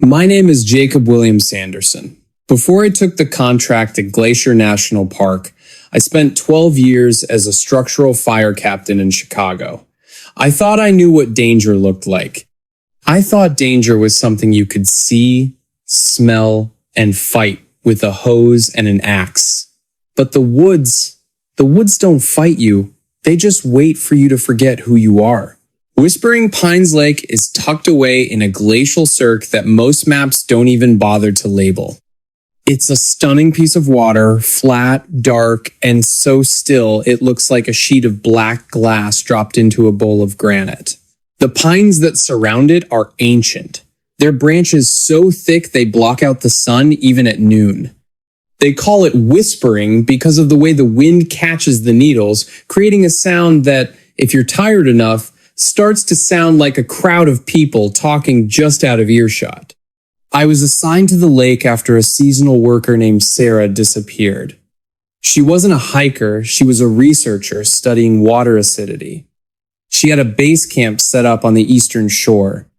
My name is Jacob William Sanderson. Before I took the contract at Glacier National Park, I spent 12 years as a structural fire captain in Chicago. I thought I knew what danger looked like. I thought danger was something you could see, smell, and fight with a hose and an axe. But the woods don't fight you. They just wait for you to forget who you are. Whispering Pines Lake is tucked away in a glacial cirque that most maps don't even bother to label. It's a stunning piece of water, flat, dark, and so still it looks like a sheet of black glass dropped into a bowl of granite. The pines that surround it are ancient. Their branches so thick they block out the sun even at noon. They call it whispering because of the way the wind catches the needles, creating a sound that, if you're tired enough, starts to sound like a crowd of people talking just out of earshot. I was assigned to the lake after a seasonal worker named Sarah disappeared. She wasn't a hiker, she was a researcher studying water acidity. She had a base camp set up on the eastern shore.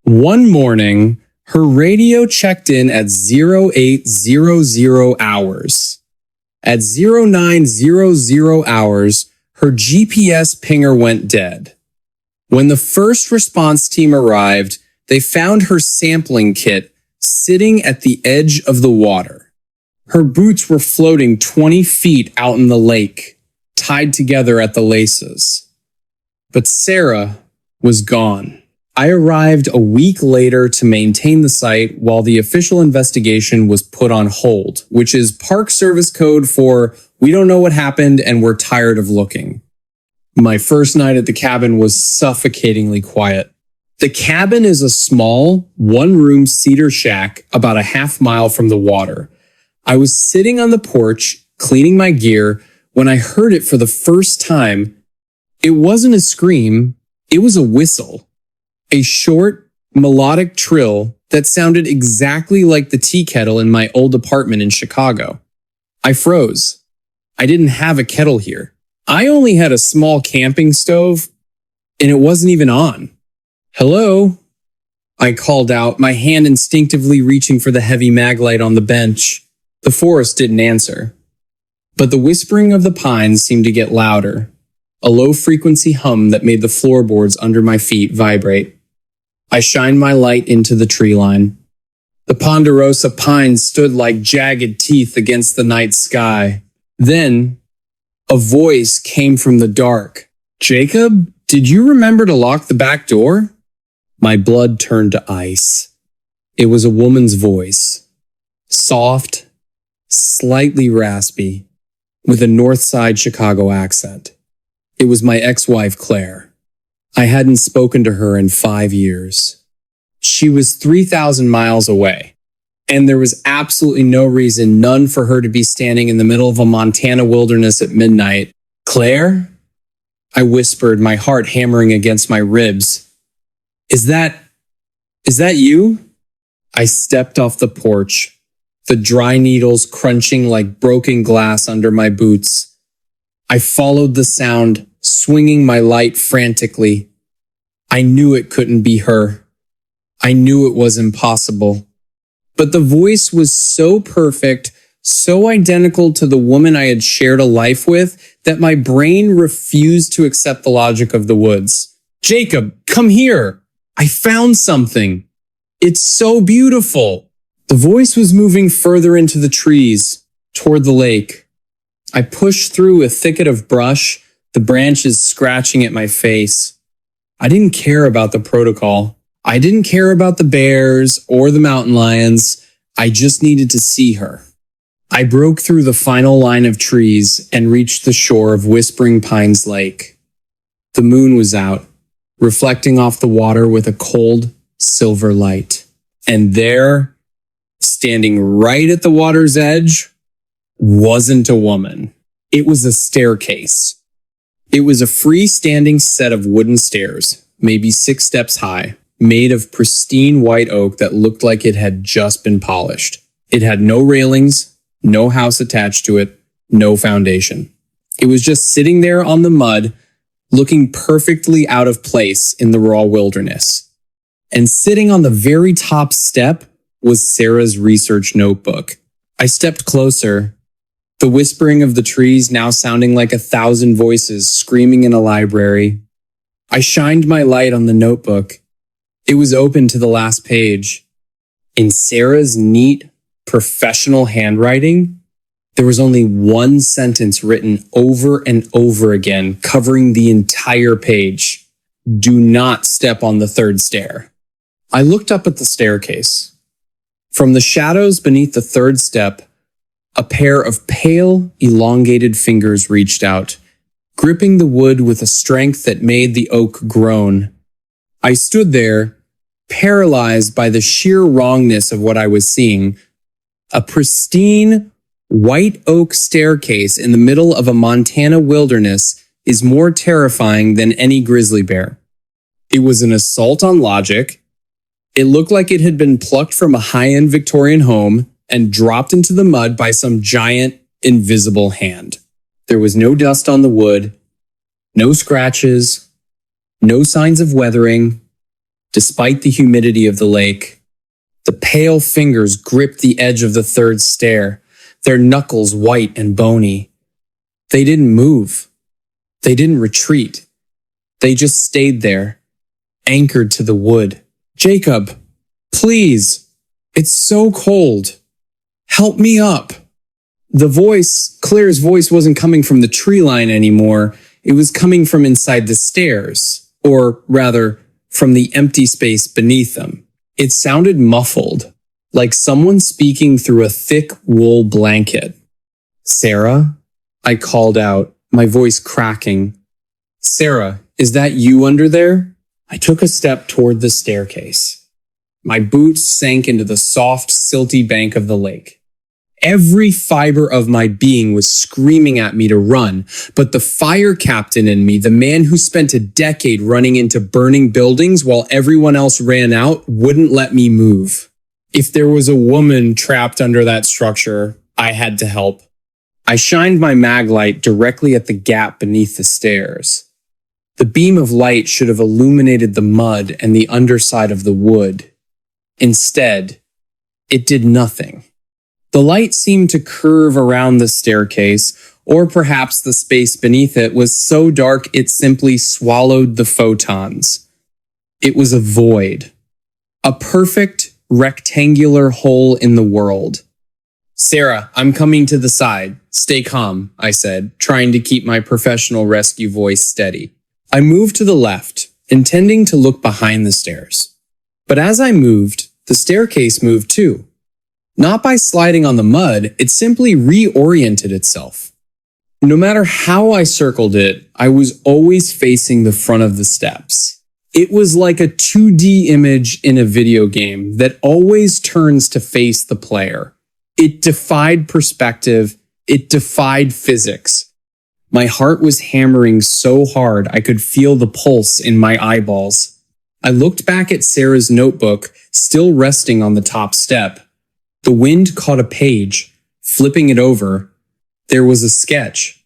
One morning, her radio checked in at 0800 hours. At 0900 hours, her GPS pinger went dead. When the first response team arrived, they found her sampling kit sitting at the edge of the water. Her boots were floating 20 feet out in the lake, tied together at the laces. But Sarah was gone. I arrived a week later to maintain the site while the official investigation was put on hold, which is Park Service code for "we don't know what happened and we're tired of looking." My first night at the cabin was suffocatingly quiet. The cabin is a small, one-room cedar shack about a half-mile from the water. I was sitting on the porch, cleaning my gear, when I heard it for the first time. It wasn't a scream, it was a whistle. A short, melodic trill that sounded exactly like the tea kettle in my old apartment in Chicago. I froze. I didn't have a kettle here. I only had a small camping stove, and it wasn't even on. "Hello?" I called out, my hand instinctively reaching for the heavy mag light on the bench. The forest didn't answer. But the whispering of the pines seemed to get louder, a low-frequency hum that made the floorboards under my feet vibrate. I shined my light into the tree line. The ponderosa pines stood like jagged teeth against the night sky. Then, a voice came from the dark. "Jacob, did you remember to lock the back door?" My blood turned to ice. It was a woman's voice. Soft, slightly raspy, with a North Side Chicago accent. It was my ex-wife, Claire. I hadn't spoken to her in 5 years. She was 3,000 miles away, and there was absolutely no reason, none, for her to be standing in the middle of a Montana wilderness at midnight. "Claire?" I whispered, my heart hammering against my ribs. Is that you?" I stepped off the porch, the dry needles crunching like broken glass under my boots. I followed the sound, swinging my light frantically. I knew it couldn't be her. I knew it was impossible. But the voice was so perfect, so identical to the woman I had shared a life with, that my brain refused to accept the logic of the woods. "Jacob, come here! I found something. It's so beautiful." The voice was moving further into the trees, toward the lake. I pushed through a thicket of brush, the branches scratching at my face. I didn't care about the protocol. I didn't care about the bears or the mountain lions. I just needed to see her. I broke through the final line of trees and reached the shore of Whispering Pines Lake. The moon was out, reflecting off the water with a cold, silver light. And there, standing right at the water's edge, wasn't a woman. It was a staircase. It was a freestanding set of wooden stairs, maybe 6 steps high, made of pristine white oak that looked like it had just been polished. It had no railings, no house attached to it, no foundation. It was just sitting there on the mud, looking perfectly out of place in the raw wilderness. And sitting on the very top step was Sarah's research notebook. I stepped closer, the whispering of the trees now sounding like 1,000 voices screaming in a library. I shined my light on the notebook. It was open to the last page. In Sarah's neat, professional handwriting, there was only one sentence written over and over again, covering the entire page. Do not step on the third stair. I looked up at the staircase. From the shadows beneath the third step, a pair of pale, elongated fingers reached out, gripping the wood with a strength that made the oak groan. I stood there, paralyzed by the sheer wrongness of what I was seeing. A pristine, white oak staircase in the middle of a Montana wilderness is more terrifying than any grizzly bear. It was an assault on logic. It looked like it had been plucked from a high-end Victorian home and dropped into the mud by some giant, invisible hand. There was no dust on the wood, no scratches, no signs of weathering, despite the humidity of the lake. The pale fingers gripped the edge of the third stair, their knuckles white and bony. They didn't move. They didn't retreat. They just stayed there, anchored to the wood. Jacob, please, it's so cold. Help me up. The voice, Claire's voice, wasn't coming from the tree line anymore. It was coming from inside the stairs, or rather, from the empty space beneath them. It sounded muffled, like someone speaking through a thick wool blanket. Sarah? I called out, my voice cracking. Sarah, is that you under there? I took a step toward the staircase. My boots sank into the soft, silty bank of the lake. Every fiber of my being was screaming at me to run, but the fire captain in me, the man who spent a decade running into burning buildings while everyone else ran out, wouldn't let me move. If there was a woman trapped under that structure, I had to help. I shined my mag light directly at the gap beneath the stairs. The beam of light should have illuminated the mud and the underside of the wood. Instead, it did nothing. The light seemed to curve around the staircase, or perhaps the space beneath it was so dark it simply swallowed the photons. It was a void. A perfect, rectangular hole in the world. Sarah, I'm coming to the side. Stay calm, I said, trying to keep my professional rescue voice steady. I moved to the left, intending to look behind the stairs. But as I moved, the staircase moved too. Not by sliding on the mud, it simply reoriented itself. No matter how I circled it, I was always facing the front of the steps. It was like a 2D image in a video game that always turns to face the player. It defied perspective. It defied physics. My heart was hammering so hard I could feel the pulse in my eyeballs. I looked back at Sarah's notebook, still resting on the top step. The wind caught a page. Flipping it over, there was a sketch.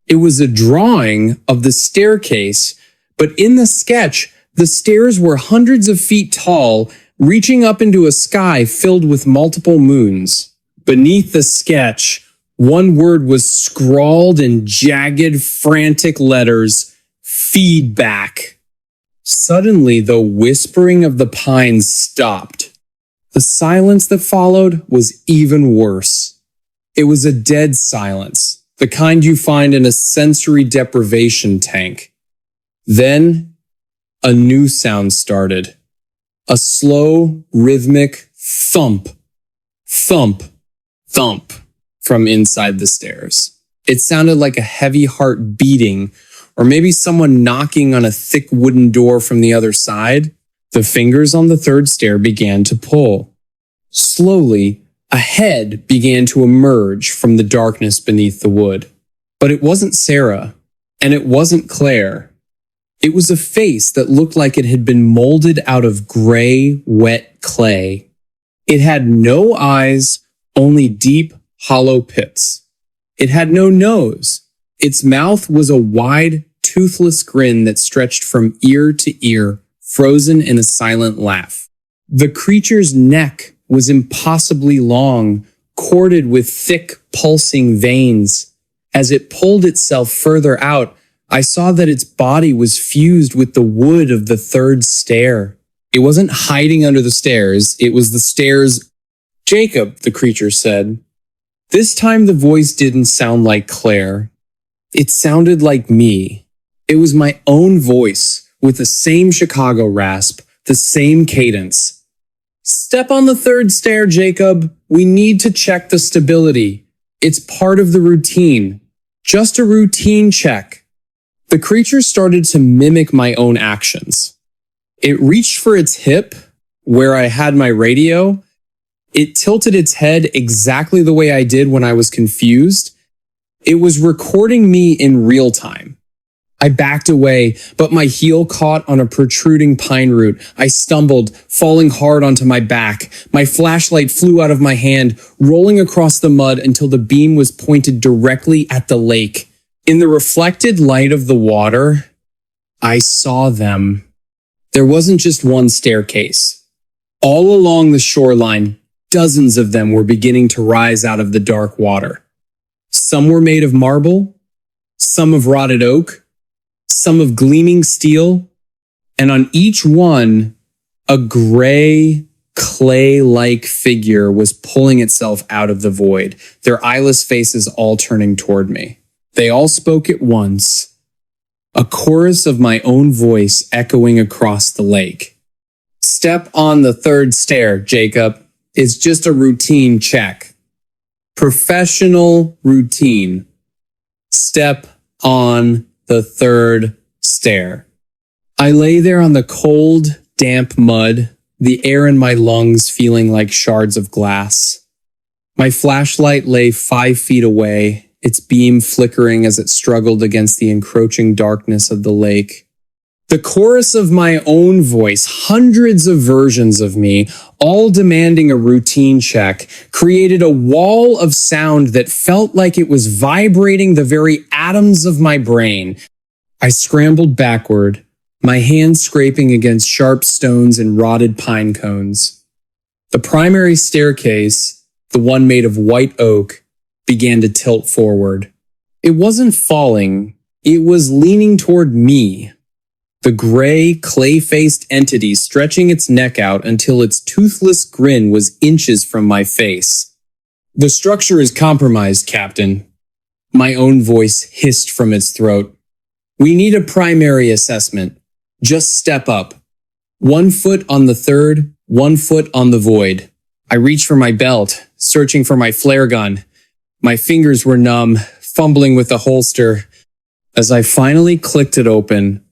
It was a drawing of the staircase, but in the sketch, the stairs were hundreds of feet tall, reaching up into a sky filled with multiple moons. Beneath the sketch, one word was scrawled in jagged, frantic letters: feedback. Suddenly, the whispering of the pines stopped. The silence that followed was even worse. It was a dead silence, the kind you find in a sensory deprivation tank. Then, a new sound started. A slow, rhythmic thump, thump, thump from inside the stairs. It sounded like a heavy heart beating, or maybe someone knocking on a thick wooden door from the other side. The fingers on the third stair began to pull. Slowly, a head began to emerge from the darkness beneath the wood. But it wasn't Sarah, and it wasn't Claire. It was a face that looked like it had been molded out of gray, wet clay. It had no eyes, only deep, hollow pits. It had no nose. Its mouth was a wide, toothless grin that stretched from ear to ear, frozen in a silent laugh. The creature's neck was impossibly long, corded with thick, pulsing veins. As it pulled itself further out, I saw that its body was fused with the wood of the third stair. It wasn't hiding under the stairs, it was the stairs. "Jacob," the creature said. This time the voice didn't sound like Claire. It sounded like me. It was my own voice, with the same Chicago rasp, the same cadence. "Step on the third stair, Jacob. We need to check the stability. It's part of the routine. Just a routine check." The creature started to mimic my own actions. It reached for its hip, where I had my radio. It tilted its head exactly the way I did when I was confused. It was recording me in real time. I backed away, but my heel caught on a protruding pine root. I stumbled, falling hard onto my back. My flashlight flew out of my hand, rolling across the mud until the beam was pointed directly at the lake. In the reflected light of the water, I saw them. There wasn't just one staircase. All along the shoreline, dozens of them were beginning to rise out of the dark water. Some were made of marble, some of rotted oak, some of gleaming steel, and on each one, a gray, clay-like figure was pulling itself out of the void, their eyeless faces all turning toward me. They all spoke at once, a chorus of my own voice echoing across the lake. "Step on the third stair, Jacob. It's just a routine check. Professional routine. Step on the third stair." I lay there on the cold, damp mud, the air in my lungs feeling like shards of glass. My flashlight lay 5 feet away, its beam flickering as it struggled against the encroaching darkness of the lake. The chorus of my own voice, hundreds of versions of me, all demanding a routine check, created a wall of sound that felt like it was vibrating the very atoms of my brain. I scrambled backward, my hands scraping against sharp stones and rotted pine cones. The primary staircase, the one made of white oak, began to tilt forward. It wasn't falling, it was leaning toward me. The gray, clay-faced entity stretching its neck out until its toothless grin was inches from my face. "The structure is compromised, Captain." My own voice hissed from its throat. "We need a primary assessment. Just step up. 1 foot on the third, 1 foot on the void." I reached for my belt, searching for my flare gun. My fingers were numb, fumbling with the holster. As I finally clicked it open,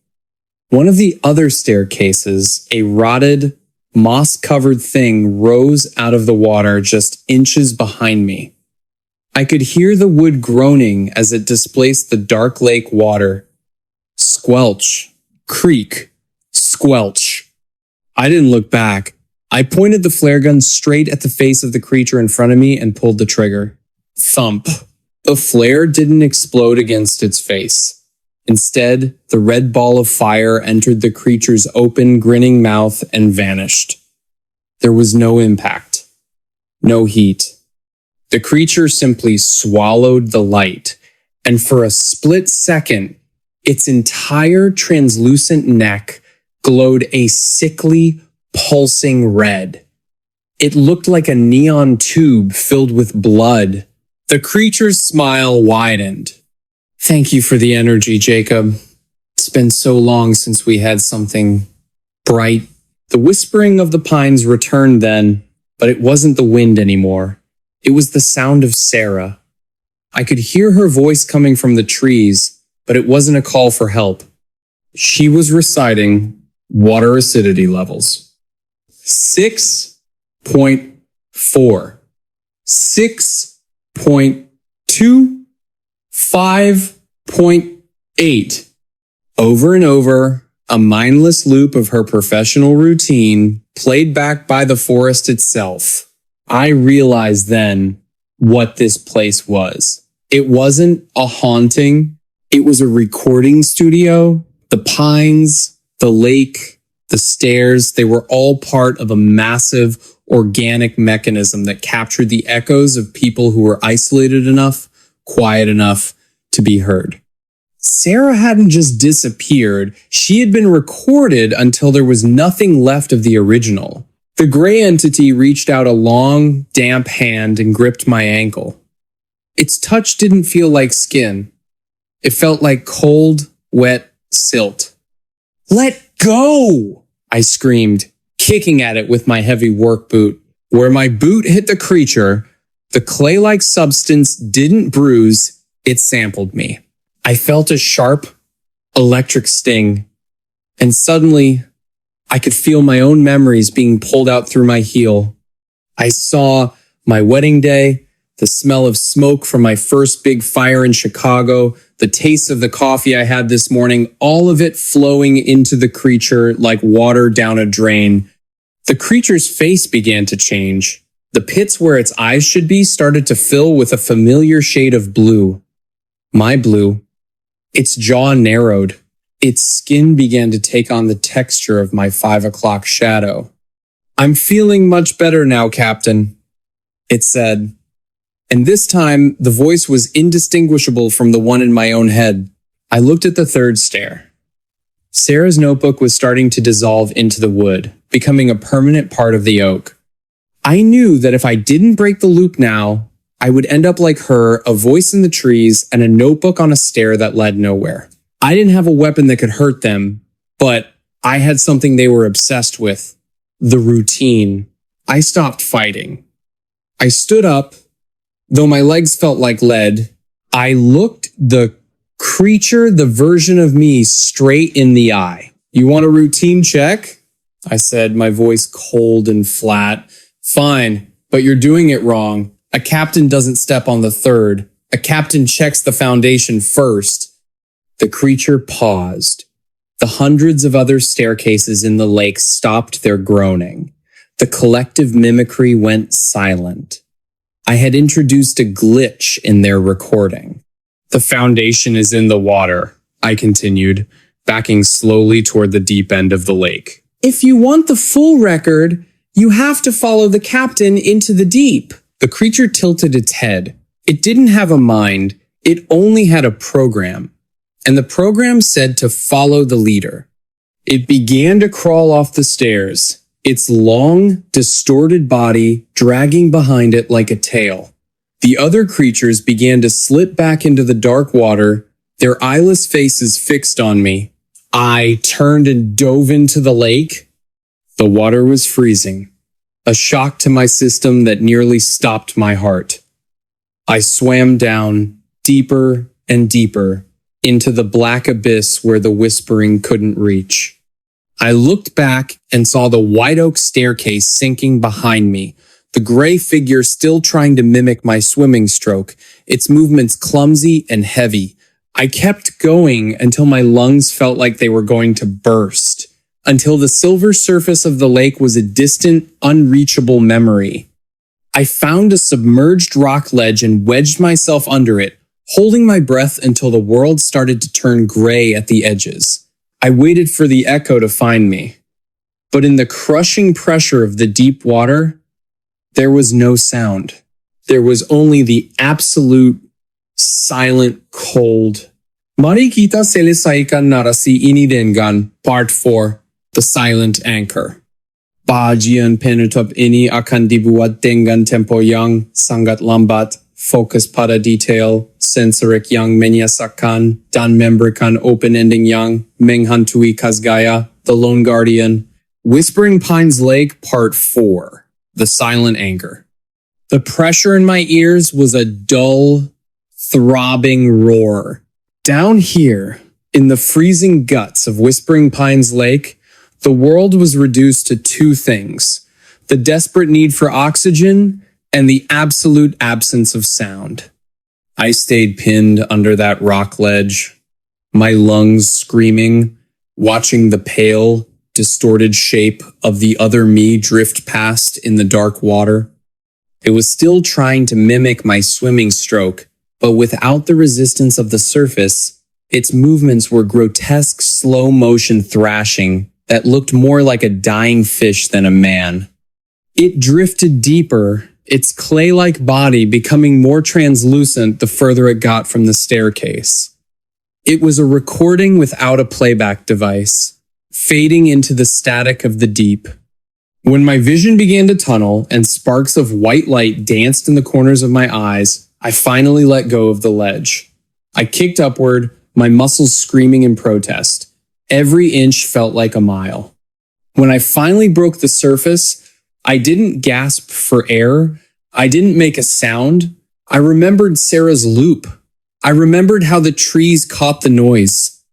one of the other staircases, a rotted, moss-covered thing, rose out of the water just inches behind me. I could hear the wood groaning as it displaced the dark lake water. Squelch, creak, squelch. I didn't look back. I pointed the flare gun straight at the face of the creature in front of me and pulled the trigger. Thump. The flare didn't explode against its face. Instead, the red ball of fire entered the creature's open, grinning mouth and vanished. There was no impact. No heat. The creature simply swallowed the light, and for a split second, its entire translucent neck glowed a sickly, pulsing red. It looked like a neon tube filled with blood. The creature's smile widened. "Thank you for the energy, Jacob. It's been so long since we had something bright." The whispering of the pines returned then, but it wasn't the wind anymore. It was the sound of Sarah. I could hear her voice coming from the trees, but it wasn't a call for help. She was reciting water acidity levels. 6.4. 6.2. 5.8. Over and over, a mindless loop of her professional routine, played back by the forest itself. I realized then what this place was. It wasn't a haunting. It was a recording studio. The pines, the lake, The stairs, they were all part of a massive organic mechanism that captured the echoes of people who were isolated enough, quiet enough to be heard. Sarah hadn't just disappeared, she had been recorded until there was nothing left of the original. The gray entity reached out a long, damp hand and gripped my ankle. Its touch didn't feel like skin. It felt like cold, wet silt. "Let go!" I screamed, kicking at it with my heavy work boot. Where my boot hit the creature, the clay-like substance didn't bruise, it sampled me. I felt a sharp, electric sting, and suddenly, I could feel my own memories being pulled out through my heel. I saw my wedding day, the smell of smoke from my first big fire in Chicago, the taste of the coffee I had this morning, all of it flowing into the creature like water down a drain. The creature's face began to change. The pits where its eyes should be started to fill with a familiar shade of blue. My blue. Its jaw narrowed. Its skin began to take on the texture of my 5 o'clock shadow. "I'm feeling much better now, Captain," it said. And this time, the voice was indistinguishable from the one in my own head. I looked at the third stair. Sarah's notebook was starting to dissolve into the wood, becoming a permanent part of the oak. I knew that if I didn't break the loop now, I would end up like her, a voice in the trees and a notebook on a stair that led nowhere. I didn't have a weapon that could hurt them, but I had something they were obsessed with. The routine. I stopped fighting. I stood up. Though my legs felt like lead, I looked the creature, the version of me, straight in the eye. "You want a routine check?" I said, my voice cold and flat. "Fine, but you're doing it wrong. A captain doesn't step on the third. A captain checks the foundation first." The creature paused. The hundreds of other staircases in the lake stopped their groaning. The collective mimicry went silent. I had introduced a glitch in their recording. "The foundation is in the water," I continued, backing slowly toward the deep end of the lake. "If you want the full record, you have to follow the captain into the deep." The creature tilted its head. It didn't have a mind, it only had a program. And the program said to follow the leader. It began to crawl off the stairs, its long, distorted body dragging behind it like a tail. The other creatures began to slip back into the dark water, their eyeless faces fixed on me. I turned and dove into the lake. The water was freezing, a shock to my system that nearly stopped my heart. I swam down, deeper and deeper, into the black abyss where the whispering couldn't reach. I looked back and saw the white oak staircase sinking behind me, the gray figure still trying to mimic my swimming stroke, its movements clumsy and heavy. I kept going until my lungs felt like they were going to burst, until the silver surface of the lake was a distant, unreachable memory. I found a submerged rock ledge and wedged myself under it, holding my breath until the world started to turn gray at the edges. I waited for the echo to find me. But in the crushing pressure of the deep water, there was no sound. There was only the absolute, silent cold. Mari kita selesaikan narasi ini dengan Part 4, The Silent Anchor. Bahagian penutup ini akan dibuat dengan tempo yang sangat lambat, fokus pada detail, sensorik yang menyesakan, dan memberikan open-ending yang menghantui Kazgaya, The Lone Guardian. Whispering Pines Lake Part 4, The Silent Anchor. The pressure in my ears was a dull, throbbing roar. Down here, in the freezing guts of Whispering Pines Lake, the world was reduced to two things: the desperate need for oxygen and the absolute absence of sound. I stayed pinned under that rock ledge, my lungs screaming, watching the pale, distorted shape of the other me drift past in the dark water. It was still trying to mimic my swimming stroke, but without the resistance of the surface, its movements were grotesque slow-motion thrashing that looked more like a dying fish than a man. It drifted deeper, its clay-like body becoming more translucent the further it got from the staircase. It was a recording without a playback device, fading into the static of the deep. When my vision began to tunnel and sparks of white light danced in the corners of my eyes, I finally let go of the ledge. I kicked upward, my muscles screaming in protest. Every inch felt like a mile. When I finally broke the surface, I didn't gasp for air. I didn't make a sound. I remembered Sarah's loop. I remembered how the trees caught the noise.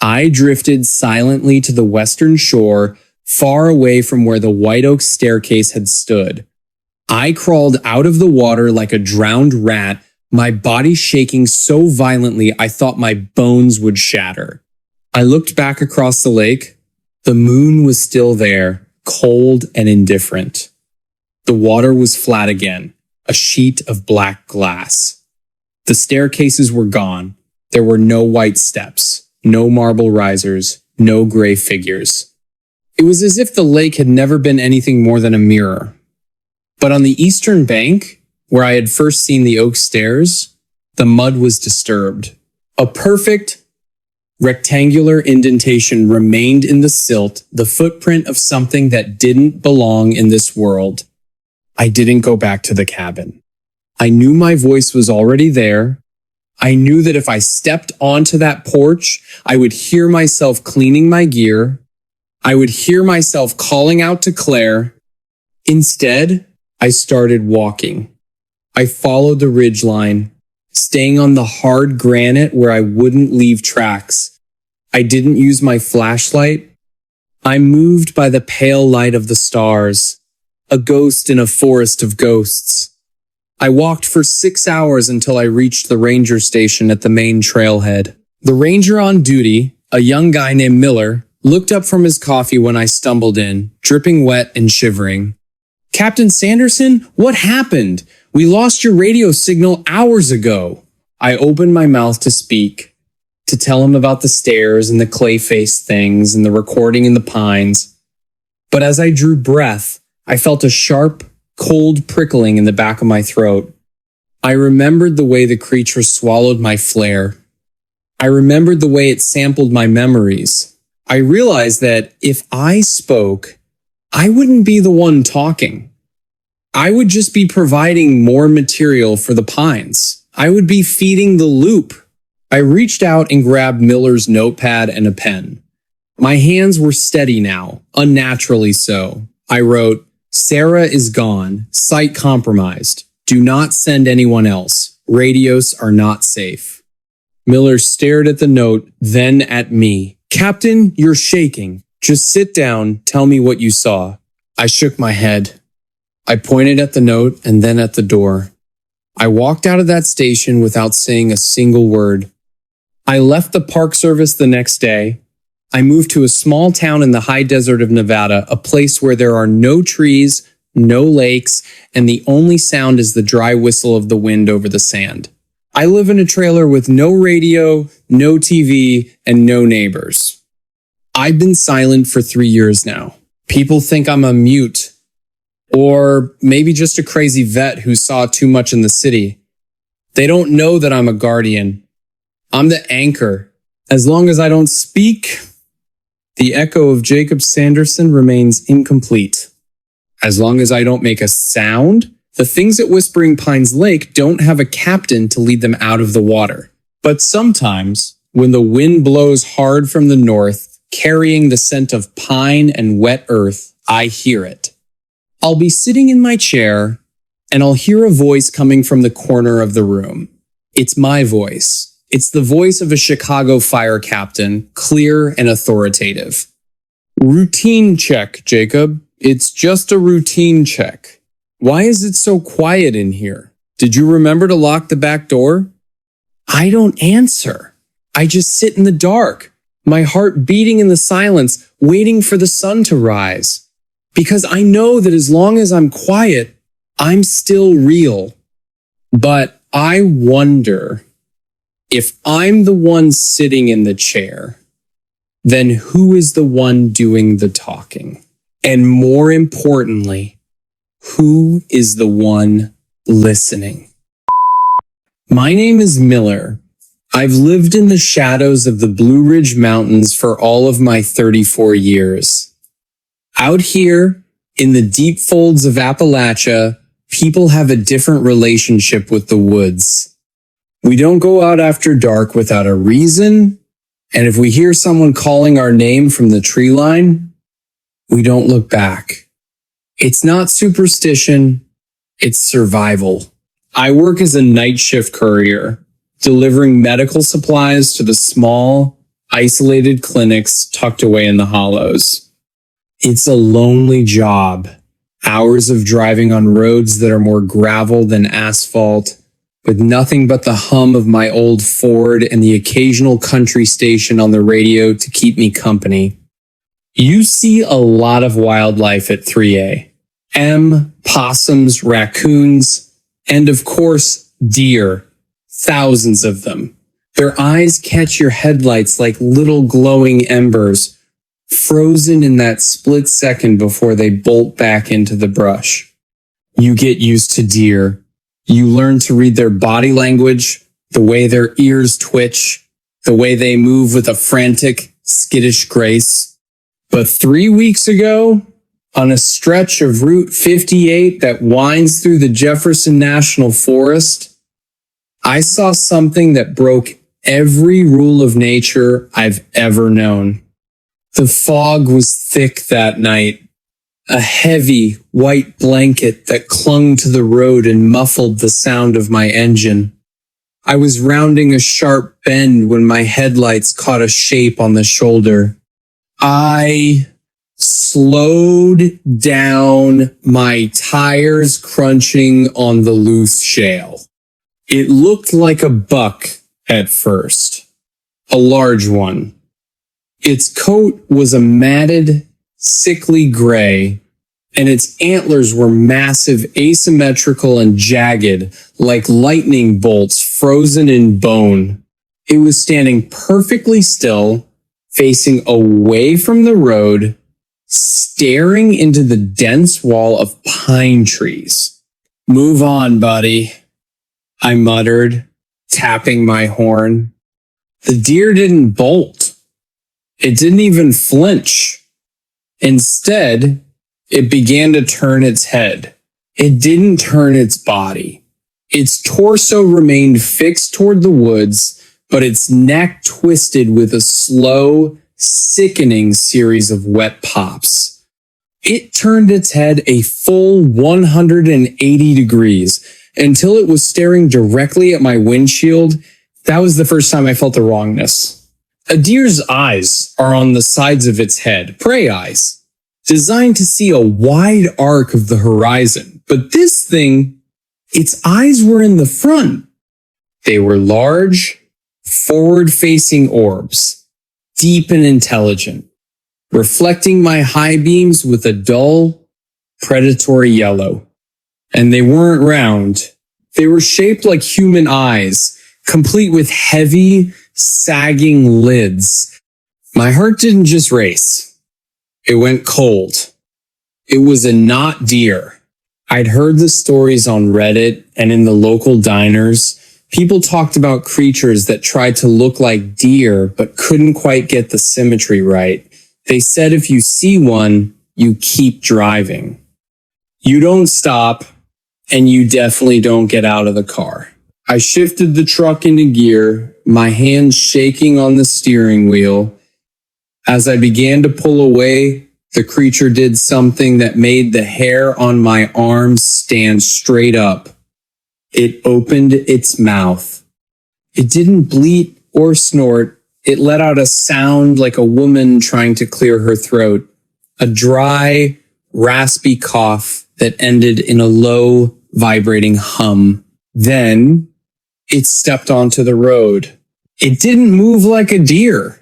I drifted silently to the western shore, far away from where the white oak staircase had stood. I crawled out of the water like a drowned rat, my body shaking so violently I thought my bones would shatter. I looked back across the lake. The moon was still there, cold and indifferent. The water was flat again, a sheet of black glass. The staircases were gone. There were no white steps, no marble risers, no gray figures. It was as if the lake had never been anything more than a mirror. But on the eastern bank, where I had first seen the oak stairs, the mud was disturbed. A perfect, rectangular indentation remained in the silt, the footprint of something that didn't belong in this world. I didn't go back to the cabin. I knew my voice was already there. I knew that if I stepped onto that porch, I would hear myself cleaning my gear. I would hear myself calling out to Claire. Instead, I started walking. I followed the ridgeline, staying on the hard granite where I wouldn't leave tracks. I didn't use my flashlight. I moved by the pale light of the stars, a ghost in a forest of ghosts. I walked for 6 hours until I reached the ranger station at the main trailhead. The ranger on duty, a young guy named Miller, looked up from his coffee when I stumbled in, dripping wet and shivering. "Captain Sanderson, what happened? We lost your radio signal hours ago." I opened my mouth to speak, to tell him about the stairs and the clay-faced things and the recording in the pines. But as I drew breath, I felt a sharp, cold prickling in the back of my throat. I remembered the way the creature swallowed my flare. I remembered the way it sampled my memories. I realized that if I spoke, I wouldn't be the one talking. I would just be providing more material for the pines. I would be feeding the loop. I reached out and grabbed Miller's notepad and a pen. My hands were steady now, unnaturally so. I wrote, "Sarah is gone, site compromised. Do not send anyone else. Radios are not safe." Miller stared at the note, then at me. "Captain, you're shaking. Just sit down, tell me what you saw." I shook my head. I pointed at the note and then at the door. I walked out of that station without saying a single word. I left the Park Service the next day. I moved to a small town in the high desert of Nevada, a place where there are no trees, no lakes, and the only sound is the dry whistle of the wind over the sand. I live in a trailer with no radio, no TV, and no neighbors. I've been silent for 3 years now. People think I'm a mute, or maybe just a crazy vet who saw too much in the city. They don't know that I'm a guardian. I'm the anchor. As long as I don't speak, the echo of Jacob Sanderson remains incomplete. As long as I don't make a sound, the things at Whispering Pines Lake don't have a captain to lead them out of the water. But sometimes, when the wind blows hard from the north, carrying the scent of pine and wet earth, I hear it. I'll be sitting in my chair, and I'll hear a voice coming from the corner of the room. It's my voice. It's the voice of a Chicago fire captain, clear and authoritative. "Routine check, Jacob. It's just a routine check. Why is it so quiet in here? Did you remember to lock the back door?" I don't answer. I just sit in the dark, my heart beating in the silence, waiting for the sun to rise. Because I know that as long as I'm quiet, I'm still real. But I wonder if I'm the one sitting in the chair. then who is the one doing the talking? And more importantly, who is the one listening? My name is Miller. I've lived in the shadows of the Blue Ridge Mountains for all of my 34 years. Out here, in the deep folds of Appalachia, people have a different relationship with the woods. We don't go out after dark without a reason, and if we hear someone calling our name from the tree line, we don't look back. It's not superstition, it's survival. I work as a night shift courier, delivering medical supplies to the small, isolated clinics tucked away in the hollows. It's a lonely job. Hours of driving on roads that are more gravel than asphalt, with nothing but the hum of my old Ford and the occasional country station on the radio to keep me company. You see a lot of wildlife at 3A. Possums, raccoons, and of course, deer. Thousands of them. Their eyes catch your headlights like little glowing embers, frozen in that split second before they bolt back into the brush. You get used to deer. You learn to read their body language, the way their ears twitch, the way they move with a frantic, skittish grace. But 3 weeks ago, on a stretch of Route 58 that winds through the Jefferson National Forest, I saw something that broke every rule of nature I've ever known. The fog was thick that night, a heavy white blanket that clung to the road and muffled the sound of my engine. I was rounding a sharp bend when my headlights caught a shape on the shoulder. I slowed down, my tires crunching on the loose shale. It looked like a buck at first, a large one. Its coat was a matted, sickly gray, and its antlers were massive, asymmetrical, and jagged, like lightning bolts frozen in bone. It was standing perfectly still, facing away from the road, staring into the dense wall of pine trees. "Move on, buddy," I muttered, tapping my horn. The deer didn't bolt. It didn't even flinch. Instead, it began to turn its head. It didn't turn its body. Its torso remained fixed toward the woods, but its neck twisted with a slow, sickening series of wet pops. It turned its head a full 180 degrees until it was staring directly at my windshield. That was the first time I felt the wrongness. A deer's eyes are on the sides of its head, prey eyes, designed to see a wide arc of the horizon. But this thing, its eyes were in the front. They were large, forward-facing orbs, deep and intelligent, reflecting my high beams with a dull, predatory yellow. And they weren't round. They were shaped like human eyes, complete with heavy, sagging lids. My heart didn't just race. It went cold. It was a not deer. I'd heard the stories on Reddit and in the local diners. People talked about creatures that tried to look like deer but couldn't quite get the symmetry right. They said if you see one, you keep driving. You don't stop, and you definitely don't get out of the car. I shifted the truck into gear, my hands shaking on the steering wheel. As I began to pull away, the creature did something that made the hair on my arms stand straight up. It opened its mouth. It didn't bleat or snort. It let out a sound like a woman trying to clear her throat, a dry, raspy cough that ended in a low, vibrating hum. Then it stepped onto the road. It didn't move like a deer.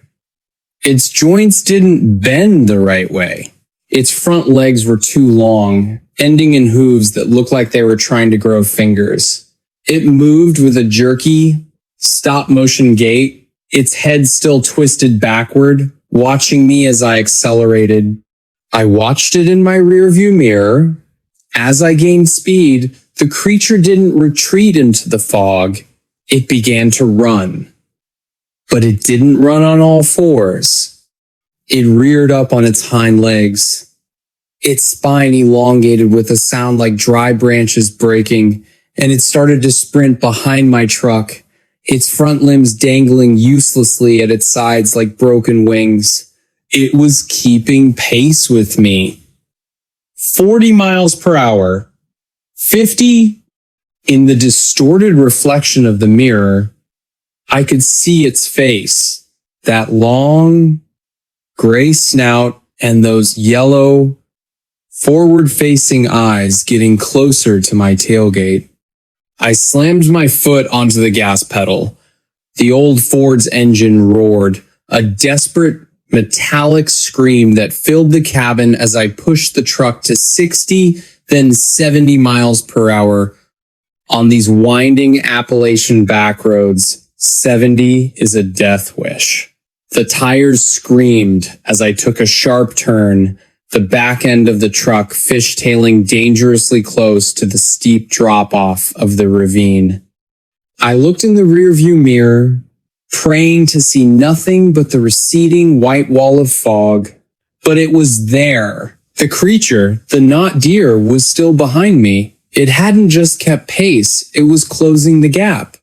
Its joints didn't bend the right way. Its front legs were too long, ending in hooves that looked like they were trying to grow fingers. It moved with a jerky, stop-motion gait, its head still twisted backward, watching me as I accelerated. I watched it in my rearview mirror. As I gained speed, the creature didn't retreat into the fog. It began to run. But it didn't run on all fours. It reared up on its hind legs. Its spine elongated with a sound like dry branches breaking, and it started to sprint behind my truck, its front limbs dangling uselessly at its sides like broken wings. It was keeping pace with me. 40 miles per hour, 50 in the distorted reflection of the mirror. I could see its face, that long gray snout and those yellow forward-facing eyes getting closer to my tailgate. I slammed my foot onto the gas pedal. The old Ford's engine roared, a desperate metallic scream that filled the cabin as I pushed the truck to 60, then 70 miles per hour. On these winding Appalachian back roads, 70 is a death wish. The tires screamed as I took a sharp turn, the back end of the truck fishtailing dangerously close to the steep drop-off of the ravine. I looked in the rearview mirror, praying to see nothing but the receding white wall of fog. But it was there. The creature, the not deer, was still behind me. It hadn't just kept pace, it was closing the gap.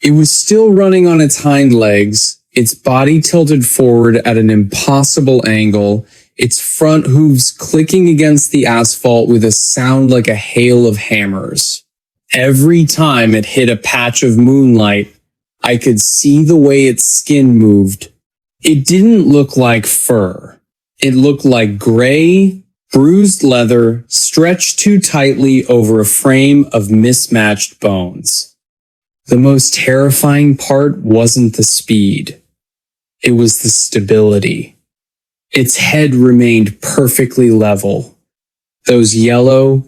It was still running on its hind legs, its body tilted forward at an impossible angle, its front hooves clicking against the asphalt with a sound like a hail of hammers. Every time it hit a patch of moonlight, I could see the way its skin moved. It didn't look like fur. It looked like gray, bruised leather stretched too tightly over a frame of mismatched bones. The most terrifying part wasn't the speed. It was the stability. Its head remained perfectly level. Those yellow,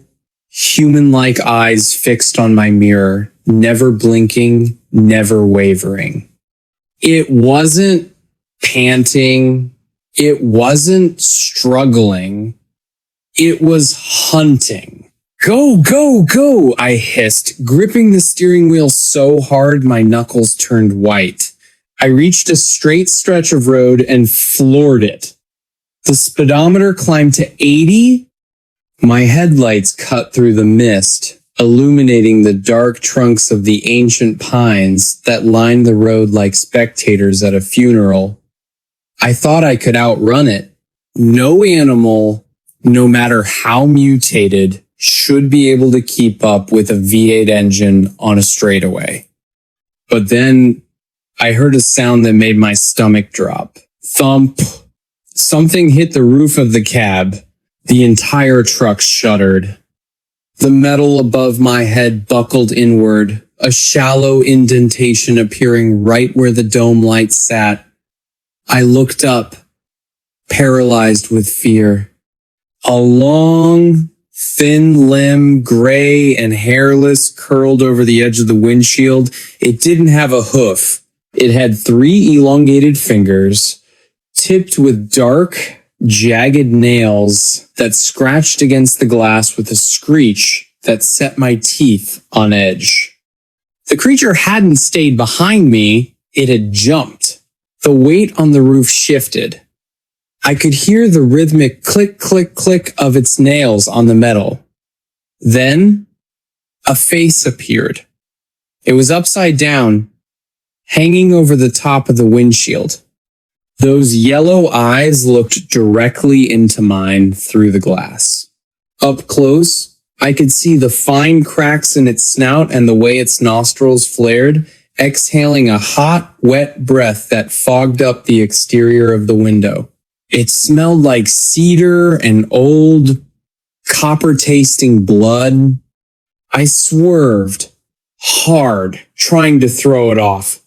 human-like eyes fixed on my mirror, never blinking, never wavering. It wasn't panting. It wasn't struggling. It was hunting. Go, go, go, I hissed, gripping the steering wheel so hard my knuckles turned white. I reached a straight stretch of road and floored it. The speedometer climbed to 80. My headlights cut through the mist, illuminating the dark trunks of the ancient pines that lined the road like spectators at a funeral. I thought I could outrun it. No animal, no matter how mutated, should be able to keep up with a V8 engine on a straightaway. But then I heard a sound that made my stomach drop. Thump. Something hit the roof of the cab. The entire truck shuddered. The metal above my head buckled inward, a shallow indentation appearing right where the dome light sat. I looked up, paralyzed with fear. A long, thin limb, gray and hairless, curled over the edge of the windshield. It didn't have a hoof. It had 3 elongated fingers, tipped with dark, jagged nails that scratched against the glass with a screech that set my teeth on edge. The creature hadn't stayed behind me, it had jumped. The weight on the roof shifted. I could hear the rhythmic click, click, click of its nails on the metal. Then, a face appeared. It was upside down, hanging over the top of the windshield. Those yellow eyes looked directly into mine through the glass. Up close, I could see the fine cracks in its snout and the way its nostrils flared, exhaling a hot, wet breath that fogged up the exterior of the window. It smelled like cedar and old, copper-tasting blood. I swerved hard, trying to throw it off.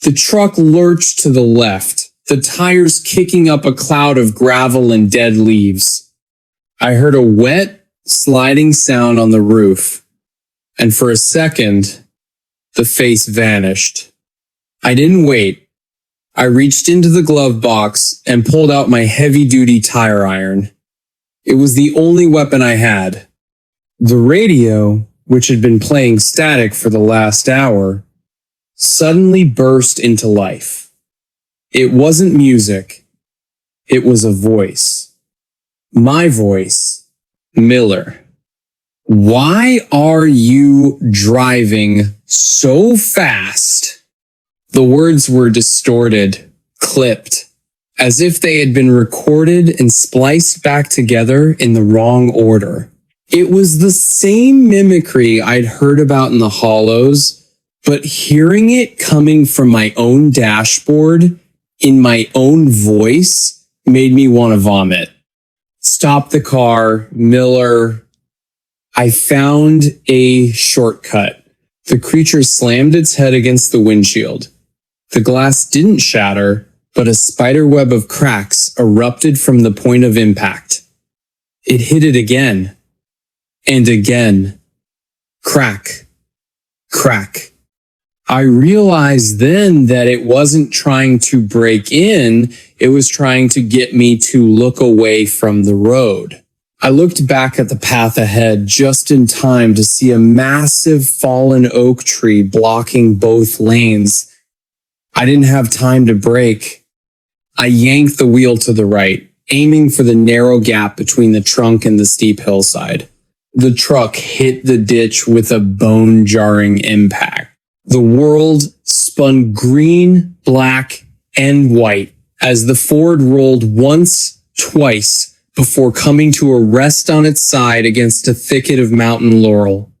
The truck lurched to the left, the tires kicking up a cloud of gravel and dead leaves. I heard a wet, sliding sound on the roof, and for a second, the face vanished. I didn't wait. I reached into the glove box and pulled out my heavy-duty tire iron. It was the only weapon I had. The radio, which had been playing static for the last hour, suddenly burst into life. It wasn't music. It was a voice. My voice, Miller. Why are you driving so fast? The words were distorted, clipped, as if they had been recorded and spliced back together in the wrong order. It was the same mimicry I'd heard about in the hollows, but hearing it coming from my own dashboard in my own voice made me want to vomit. Stop the car, Miller. I found a shortcut. The creature slammed its head against the windshield. The glass didn't shatter, but a spider web of cracks erupted from the point of impact. It hit it again. And again. Crack. Crack. I realized then that it wasn't trying to break in, it was trying to get me to look away from the road. I looked back at the path ahead just in time to see a massive fallen oak tree blocking both lanes. I didn't have time to brake. I yanked the wheel to the right, aiming for the narrow gap between the trunk and the steep hillside. The truck hit the ditch with a bone-jarring impact. The world spun green, black, and white as the Ford rolled once, twice, before coming to a rest on its side against a thicket of mountain laurel.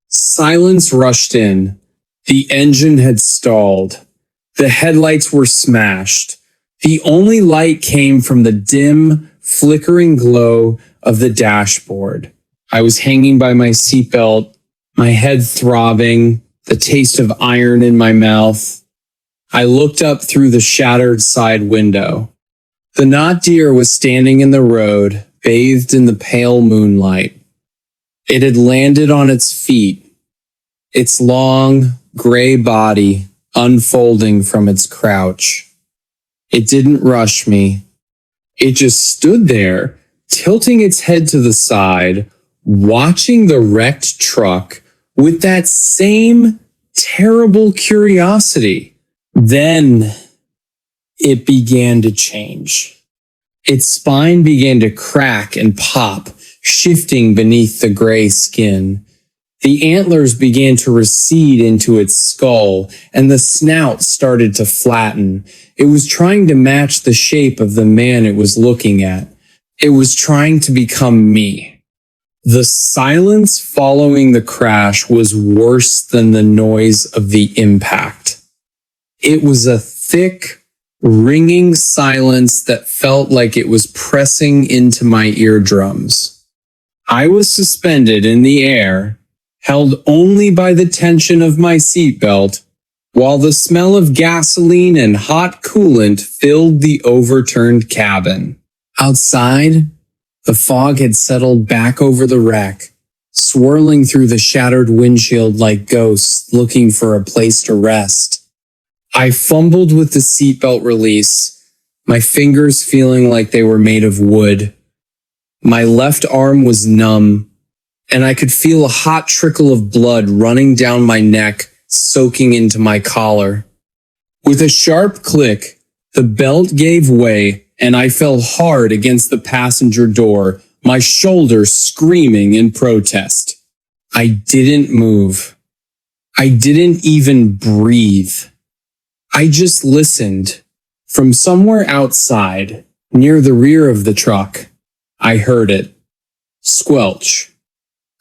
Silence rushed in. The engine had stalled. The headlights were smashed. The only light came from the dim, flickering glow of the dashboard. I was hanging by my seatbelt, my head throbbing, the taste of iron in my mouth. I looked up through the shattered side window. The knot deer was standing in the road, bathed in the pale moonlight. It had landed on its feet, its long, gray body unfolding from its crouch. It didn't rush me. It just stood there, tilting its head to the side, watching the wrecked truck with that same terrible curiosity. Then it began to change. Its spine began to crack and pop, shifting beneath the gray skin. The antlers began to recede into its skull, and the snout started to flatten. It was trying to match the shape of the man it was looking at. It was trying to become me. The silence following the crash was worse than the noise of the impact. It was a thick, ringing silence that felt like it was pressing into my eardrums. I was suspended in the air, held only by the tension of my seatbelt, while the smell of gasoline and hot coolant filled the overturned cabin. Outside, the fog had settled back over the wreck, swirling through the shattered windshield like ghosts looking for a place to rest. I fumbled with the seatbelt release, my fingers feeling like they were made of wood. My left arm was numb, and I could feel a hot trickle of blood running down my neck, soaking into my collar. With a sharp click, the belt gave way, and I fell hard against the passenger door, my shoulder screaming in protest. I didn't move. I didn't even breathe. I just listened. From somewhere outside, near the rear of the truck, I heard it. Squelch.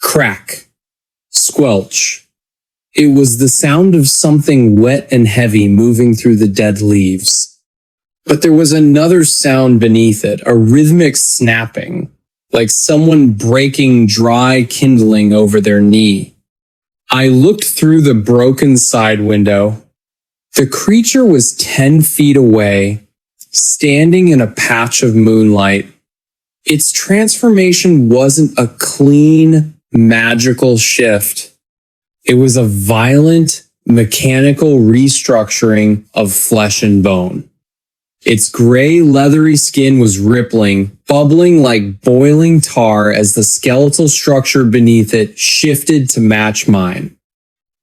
Crack. Squelch. It was the sound of something wet and heavy moving through the dead leaves. But there was another sound beneath it, a rhythmic snapping, like someone breaking dry kindling over their knee. I looked through the broken side window. The creature was 10 feet away, standing in a patch of moonlight. Its transformation wasn't a clean, magical shift. It was a violent, mechanical restructuring of flesh and bone. Its gray, leathery skin was rippling, bubbling like boiling tar as the skeletal structure beneath it shifted to match mine.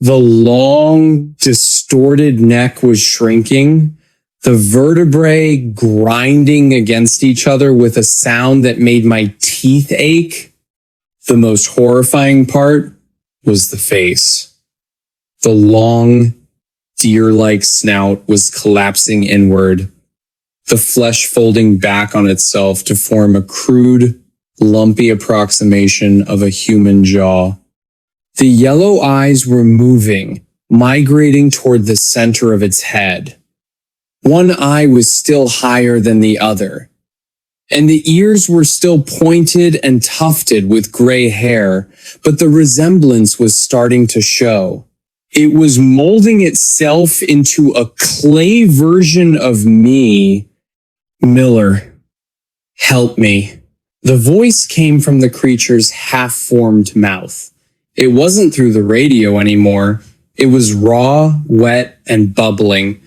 The long, distorted neck was shrinking, the vertebrae grinding against each other with a sound that made my teeth ache. The most horrifying part was the face. The long, deer-like snout was collapsing inward, the flesh folding back on itself to form a crude, lumpy approximation of a human jaw. The yellow eyes were moving, migrating toward the center of its head. One eye was still higher than the other, and the ears were still pointed and tufted with gray hair, but the resemblance was starting to show. It was molding itself into a clay version of me. Miller, help me. The voice came from the creature's half-formed mouth. It wasn't through the radio anymore. It was raw, wet, and bubbling,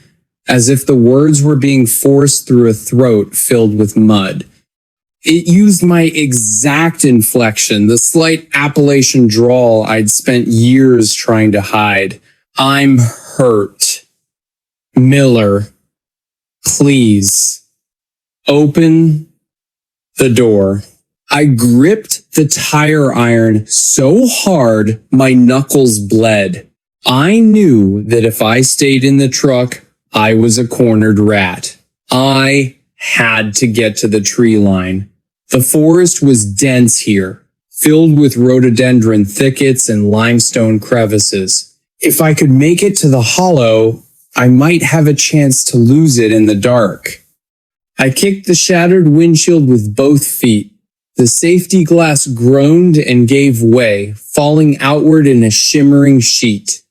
as if the words were being forced through a throat filled with mud. It used my exact inflection, the slight Appalachian drawl I'd spent years trying to hide. I'm hurt. Miller, please. Open the door. I gripped the tire iron so hard my knuckles bled. I knew that if I stayed in the truck, I was a cornered rat. I had to get to the tree line. The forest was dense here, filled with rhododendron thickets and limestone crevices. If I could make it to the hollow, I might have a chance to lose it in the dark. I kicked the shattered windshield with both feet. The safety glass groaned and gave way, falling outward in a shimmering sheet.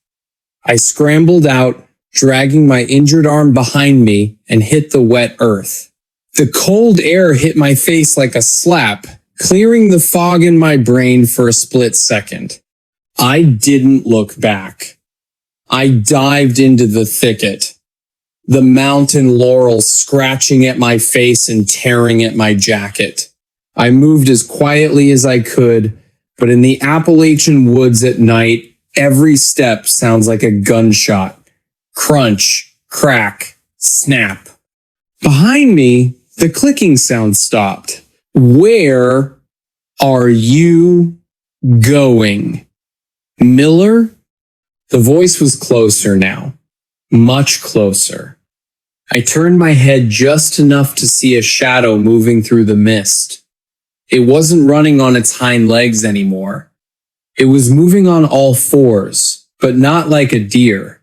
I scrambled out, dragging my injured arm behind me, and hit the wet earth. The cold air hit my face like a slap, clearing the fog in my brain for a split second. I didn't look back. I dived into the thicket, the mountain laurel scratching at my face and tearing at my jacket. I moved as quietly as I could, but in the Appalachian woods at night, every step sounds like a gunshot. Crunch, crack, snap. Behind me, the clicking sound stopped. Where are you going? Miller? The voice was closer now. Much closer. I turned my head just enough to see a shadow moving through the mist. It wasn't running on its hind legs anymore. It was moving on all fours, but not like a deer.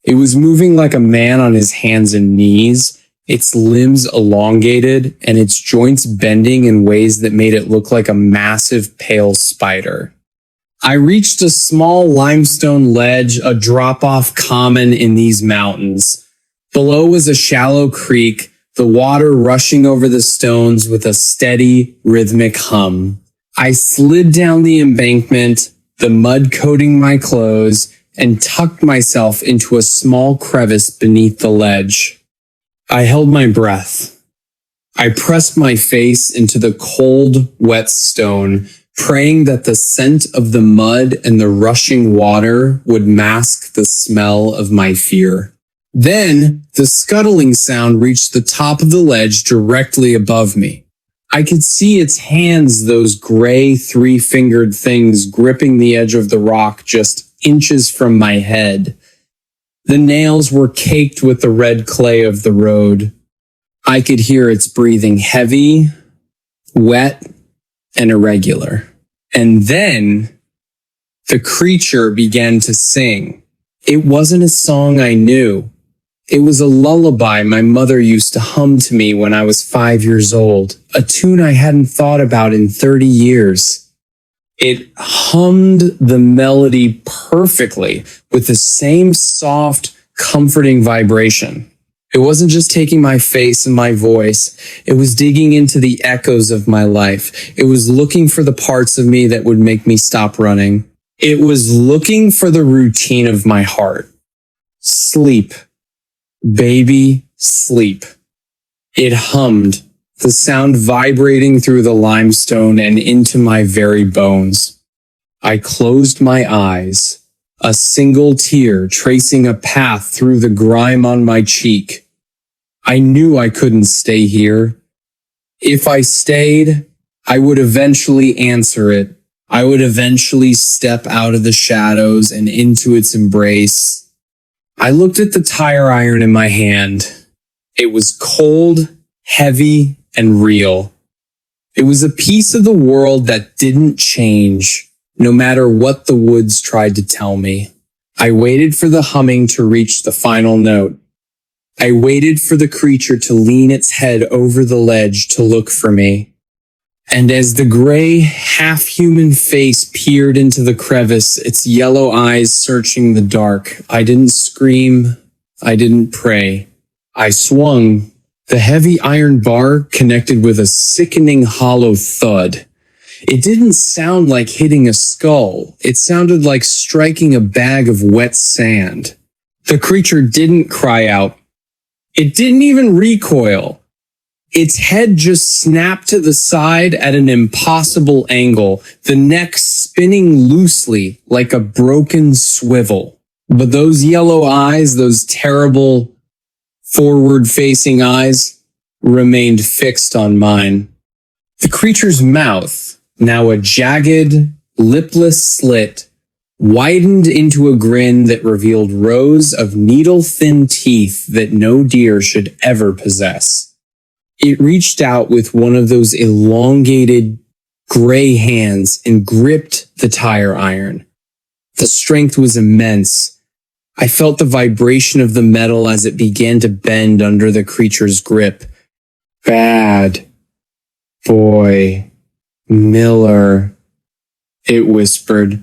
It was moving like a man on his hands and knees, its limbs elongated and its joints bending in ways that made it look like a massive pale spider. I reached a small limestone ledge, a drop-off common in these mountains. Below was a shallow creek, the water rushing over the stones with a steady, rhythmic hum. I slid down the embankment, the mud coating my clothes, and tucked myself into a small crevice beneath the ledge. I held my breath. I pressed my face into the cold, wet stone, praying that the scent of the mud and the rushing water would mask the smell of my fear. Then, the scuttling sound reached the top of the ledge directly above me. I could see its hands, those gray three-fingered things gripping the edge of the rock just inches from my head. The nails were caked with the red clay of the road. I could hear its breathing heavy, wet, and irregular. And then the creature began to sing. It wasn't a song I knew. It was a lullaby my mother used to hum to me when I was 5 years old, a tune I hadn't thought about in 30 years. It hummed the melody perfectly with the same soft, comforting vibration. It wasn't just taking my face and my voice. It was digging into the echoes of my life. It was looking for the parts of me that would make me stop running. It was looking for the routine of my heart. Sleep. Baby, sleep. It hummed, the sound vibrating through the limestone and into my very bones. I closed my eyes, a single tear tracing a path through the grime on my cheek. I knew I couldn't stay here. If I stayed, I would eventually answer it. I would eventually step out of the shadows and into its embrace. I looked at the tire iron in my hand. It was cold, heavy, and real. It was a piece of the world that didn't change, no matter what the woods tried to tell me. I waited for the humming to reach the final note. I waited for the creature to lean its head over the ledge to look for me. And as the gray, half-human face peered into the crevice, its yellow eyes searching the dark, I didn't scream. I didn't pray. I swung. The heavy iron bar connected with a sickening hollow thud. It didn't sound like hitting a skull. It sounded like striking a bag of wet sand. The creature didn't cry out. It didn't even recoil. Its head just snapped to the side at an impossible angle, the neck spinning loosely like a broken swivel. But those yellow eyes, those terrible forward-facing eyes, remained fixed on mine. The creature's mouth, now a jagged, lipless slit, widened into a grin that revealed rows of needle-thin teeth that no deer should ever possess. It reached out with one of those elongated, gray hands and gripped the tire iron. The strength was immense. I felt the vibration of the metal as it began to bend under the creature's grip. "Bad boy, Miller," it whispered,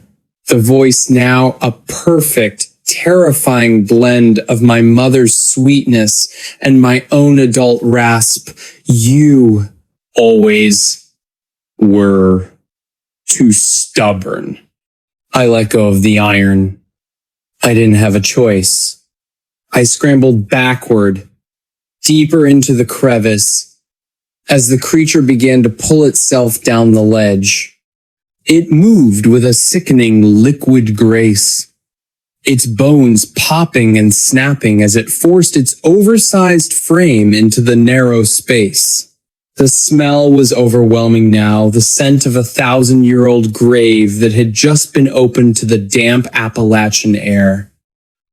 the voice now a perfect, terrifying blend of my mother's sweetness and my own adult rasp. "You always were too stubborn." I let go of the iron. I didn't have a choice. I scrambled backward, deeper into the crevice, as the creature began to pull itself down the ledge. It moved with a sickening liquid grace, its bones popping and snapping as it forced its oversized frame into the narrow space. The smell was overwhelming now, the scent of a 1,000-year-old grave that had just been opened to the damp Appalachian air.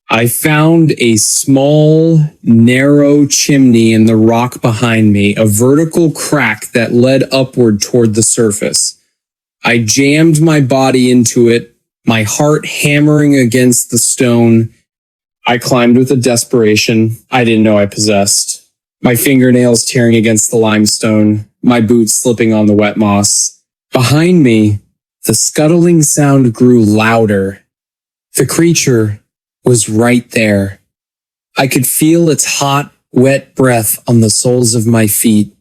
I found a small, narrow chimney in the rock behind me, a vertical crack that led upward toward the surface. I jammed my body into it, my heart hammering against the stone. I climbed with a desperation I didn't know I possessed. My fingernails tearing against the limestone, my boots slipping on the wet moss. Behind me, the scuttling sound grew louder. The creature was right there. I could feel its hot, wet breath on the soles of my feet.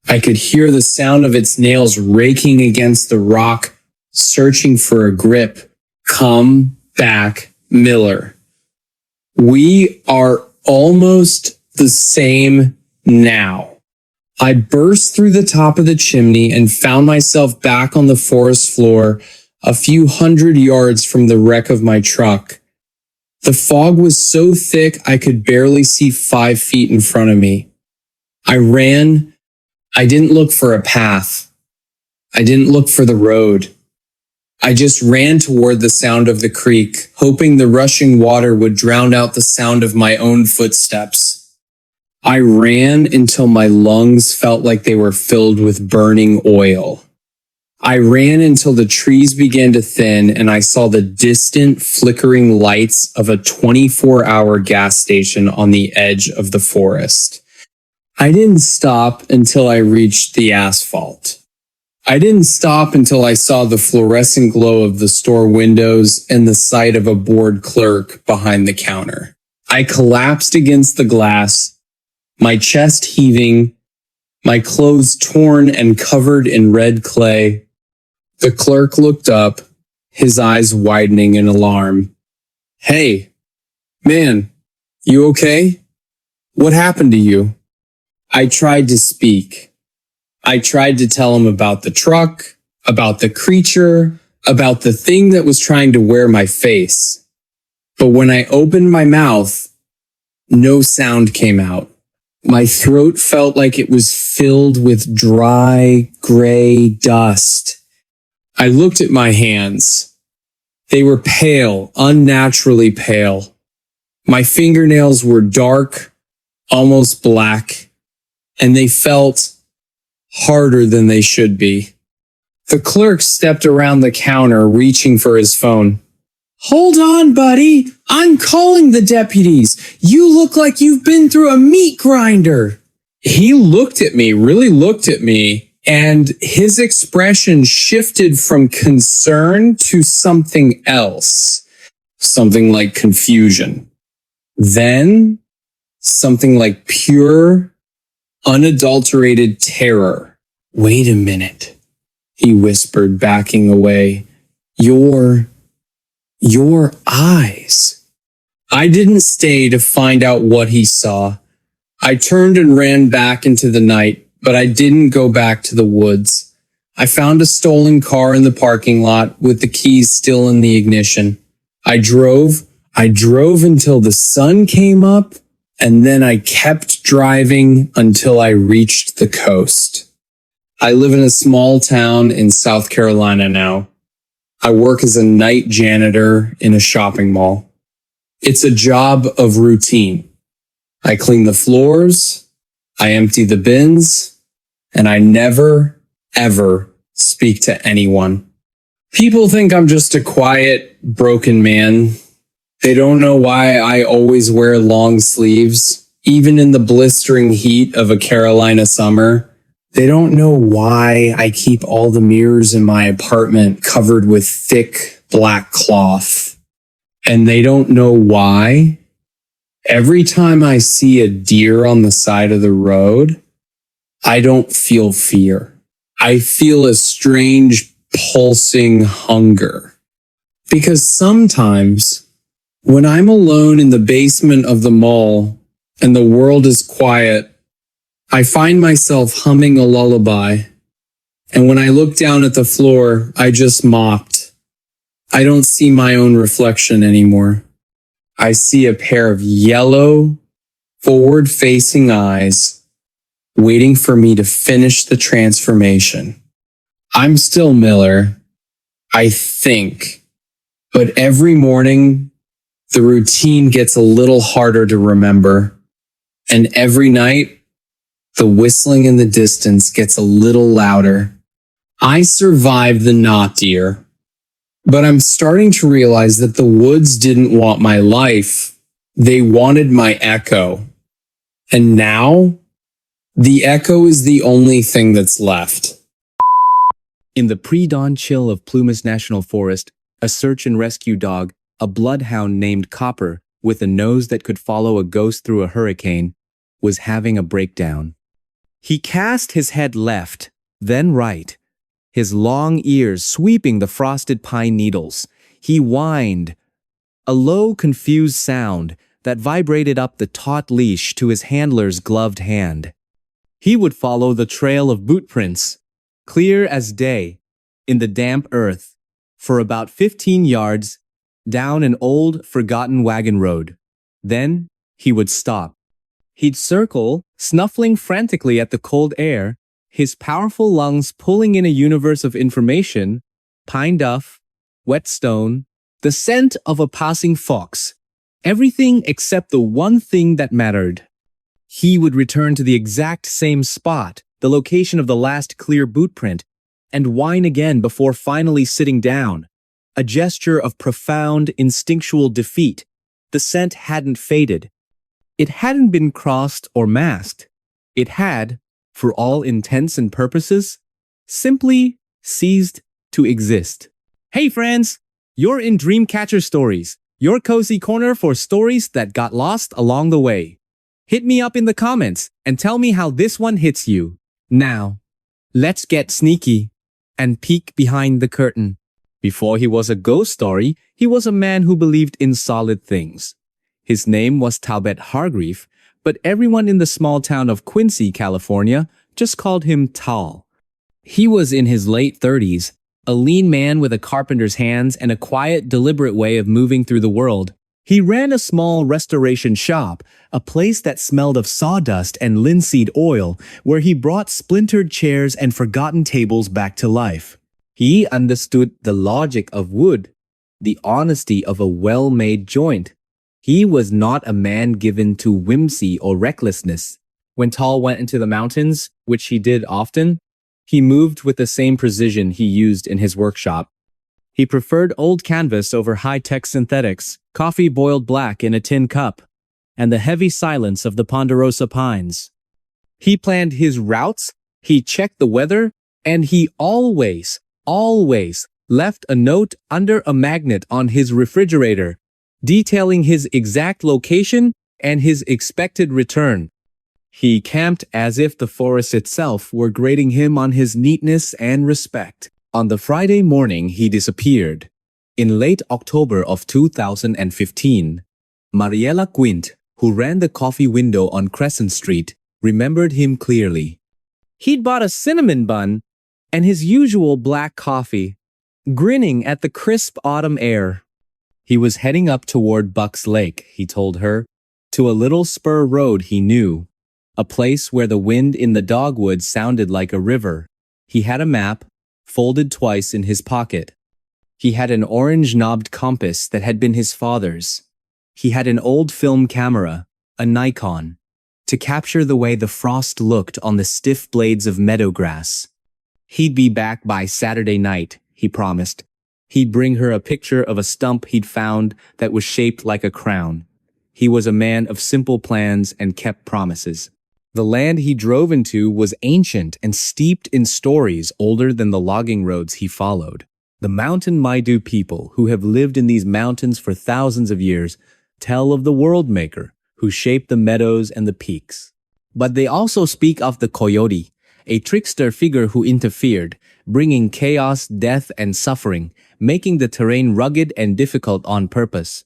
I could hear the sound of its nails raking against the rock, searching for a grip. "Come back, Miller. We are almost the same now." I burst through the top of the chimney and found myself back on the forest floor, a few hundred yards from the wreck of my truck. The fog was so thick I could barely see 5 feet in front of me. I ran. I didn't look for a path. I didn't look for the road. I just ran toward the sound of the creek, hoping the rushing water would drown out the sound of my own footsteps. I ran until my lungs felt like they were filled with burning oil. I ran until the trees began to thin and I saw the distant, flickering lights of a 24-hour gas station on the edge of the forest. I didn't stop until I reached the asphalt. I didn't stop until I saw the fluorescent glow of the store windows and the sight of a bored clerk behind the counter. I collapsed against the glass, my chest heaving, my clothes torn and covered in red clay. The clerk looked up, his eyes widening in alarm. "Hey, man, you okay? What happened to you?" I tried to speak. I tried to tell him about the truck, about the creature, about the thing that was trying to wear my face. But when I opened my mouth, no sound came out. My throat felt like it was filled with dry, gray dust. I looked at my hands. They were pale, unnaturally pale. My fingernails were dark, almost black, and they felt harder than they should be. The clerk stepped around the counter, reaching for his phone. "Hold on, buddy. I'm calling the deputies. You look like you've been through a meat grinder." He looked at me, really looked at me, and his expression shifted from concern to something else. Something like confusion. Then something like pure, unadulterated terror. "Wait a minute," he whispered, backing away. Your eyes." I didn't stay to find out what he saw. I turned and ran back into the night, but I didn't go back to the woods. I found a stolen car in the parking lot with the keys still in the ignition. I drove until the sun came up, and then I kept driving until I reached the coast. I live in a small town in South Carolina now. I work as a night janitor in a shopping mall. It's a job of routine. I clean the floors, I empty the bins, and I never, ever speak to anyone. People think I'm just a quiet, broken man. They don't know why I always wear long sleeves, even in the blistering heat of a Carolina summer. They don't know why I keep all the mirrors in my apartment covered with thick black cloth. And they don't know why every time I see a deer on the side of the road, I don't feel fear. I feel a strange pulsing hunger. Because sometimes when I'm alone in the basement of the mall and the world is quiet, I find myself humming a lullaby, and when I look down at the floor, I just mopped. I don't see my own reflection anymore. I see a pair of yellow, forward-facing eyes waiting for me to finish the transformation. I'm still Miller, I think, but every morning, the routine gets a little harder to remember, and every night, the whistling in the distance gets a little louder. I survived the knot deer, but I'm starting to realize that the woods didn't want my life. They wanted my echo. And now, the echo is the only thing that's left. In the pre-dawn chill of Plumas National Forest, a search and rescue dog, a bloodhound named Copper, with a nose that could follow a ghost through a hurricane, was having a breakdown. He cast his head left, then right, his long ears sweeping the frosted pine needles. He whined, a low, confused sound that vibrated up the taut leash to his handler's gloved hand. He would follow the trail of boot prints, clear as day, in the damp earth, for about 15 yards, down an old, forgotten wagon road. Then he would stop. He'd circle, snuffling frantically at the cold air, his powerful lungs pulling in a universe of information, pine duff, wet stone, the scent of a passing fox, everything except the one thing that mattered. He would return to the exact same spot, the location of the last clear boot print, and whine again before finally sitting down, a gesture of profound, instinctual defeat. The scent hadn't faded. It hadn't been crossed or masked. It had, for all intents and purposes, simply ceased to exist. Hey friends, you're in Dreamcatcher Stories, your cozy corner for stories that got lost along the way. Hit me up in the comments and tell me how this one hits you. Now, let's get sneaky and peek behind the curtain. Before he was a ghost story, he was a man who believed in solid things. His name was Talbot Hargreave, but everyone in the small town of Quincy, California, just called him Tal. He was in his late 30s, a lean man with a carpenter's hands and a quiet, deliberate way of moving through the world. He ran a small restoration shop, a place that smelled of sawdust and linseed oil, where he brought splintered chairs and forgotten tables back to life. He understood the logic of wood, the honesty of a well-made joint. He was not a man given to whimsy or recklessness. When Tal went into the mountains, which he did often, he moved with the same precision he used in his workshop. He preferred old canvas over high-tech synthetics, coffee boiled black in a tin cup, and the heavy silence of the ponderosa pines. He planned his routes, he checked the weather, and he always left a note under a magnet on his refrigerator, detailing his exact location and his expected return. He camped as if the forest itself were grading him on his neatness and respect. On the Friday morning, he disappeared. In late October of 2015, Mariela Quint, who ran the coffee window on Crescent Street, remembered him clearly. He'd bought a cinnamon bun and his usual black coffee, grinning at the crisp autumn air. He was heading up toward Bucks Lake, he told her, to a little spur road he knew, a place where the wind in the dogwood sounded like a river. He had a map, folded twice in his pocket. He had an orange-knobbed compass that had been his father's. He had an old film camera, a Nikon, to capture the way the frost looked on the stiff blades of meadow grass. He'd be back by Saturday night, he promised. He'd bring her a picture of a stump he'd found that was shaped like a crown. He was a man of simple plans and kept promises. The land he drove into was ancient and steeped in stories older than the logging roads he followed. The Mountain Maidu people, who have lived in these mountains for thousands of years, tell of the world maker who shaped the meadows and the peaks. But they also speak of the coyote, a trickster figure who interfered, bringing chaos, death, and suffering, making the terrain rugged and difficult on purpose.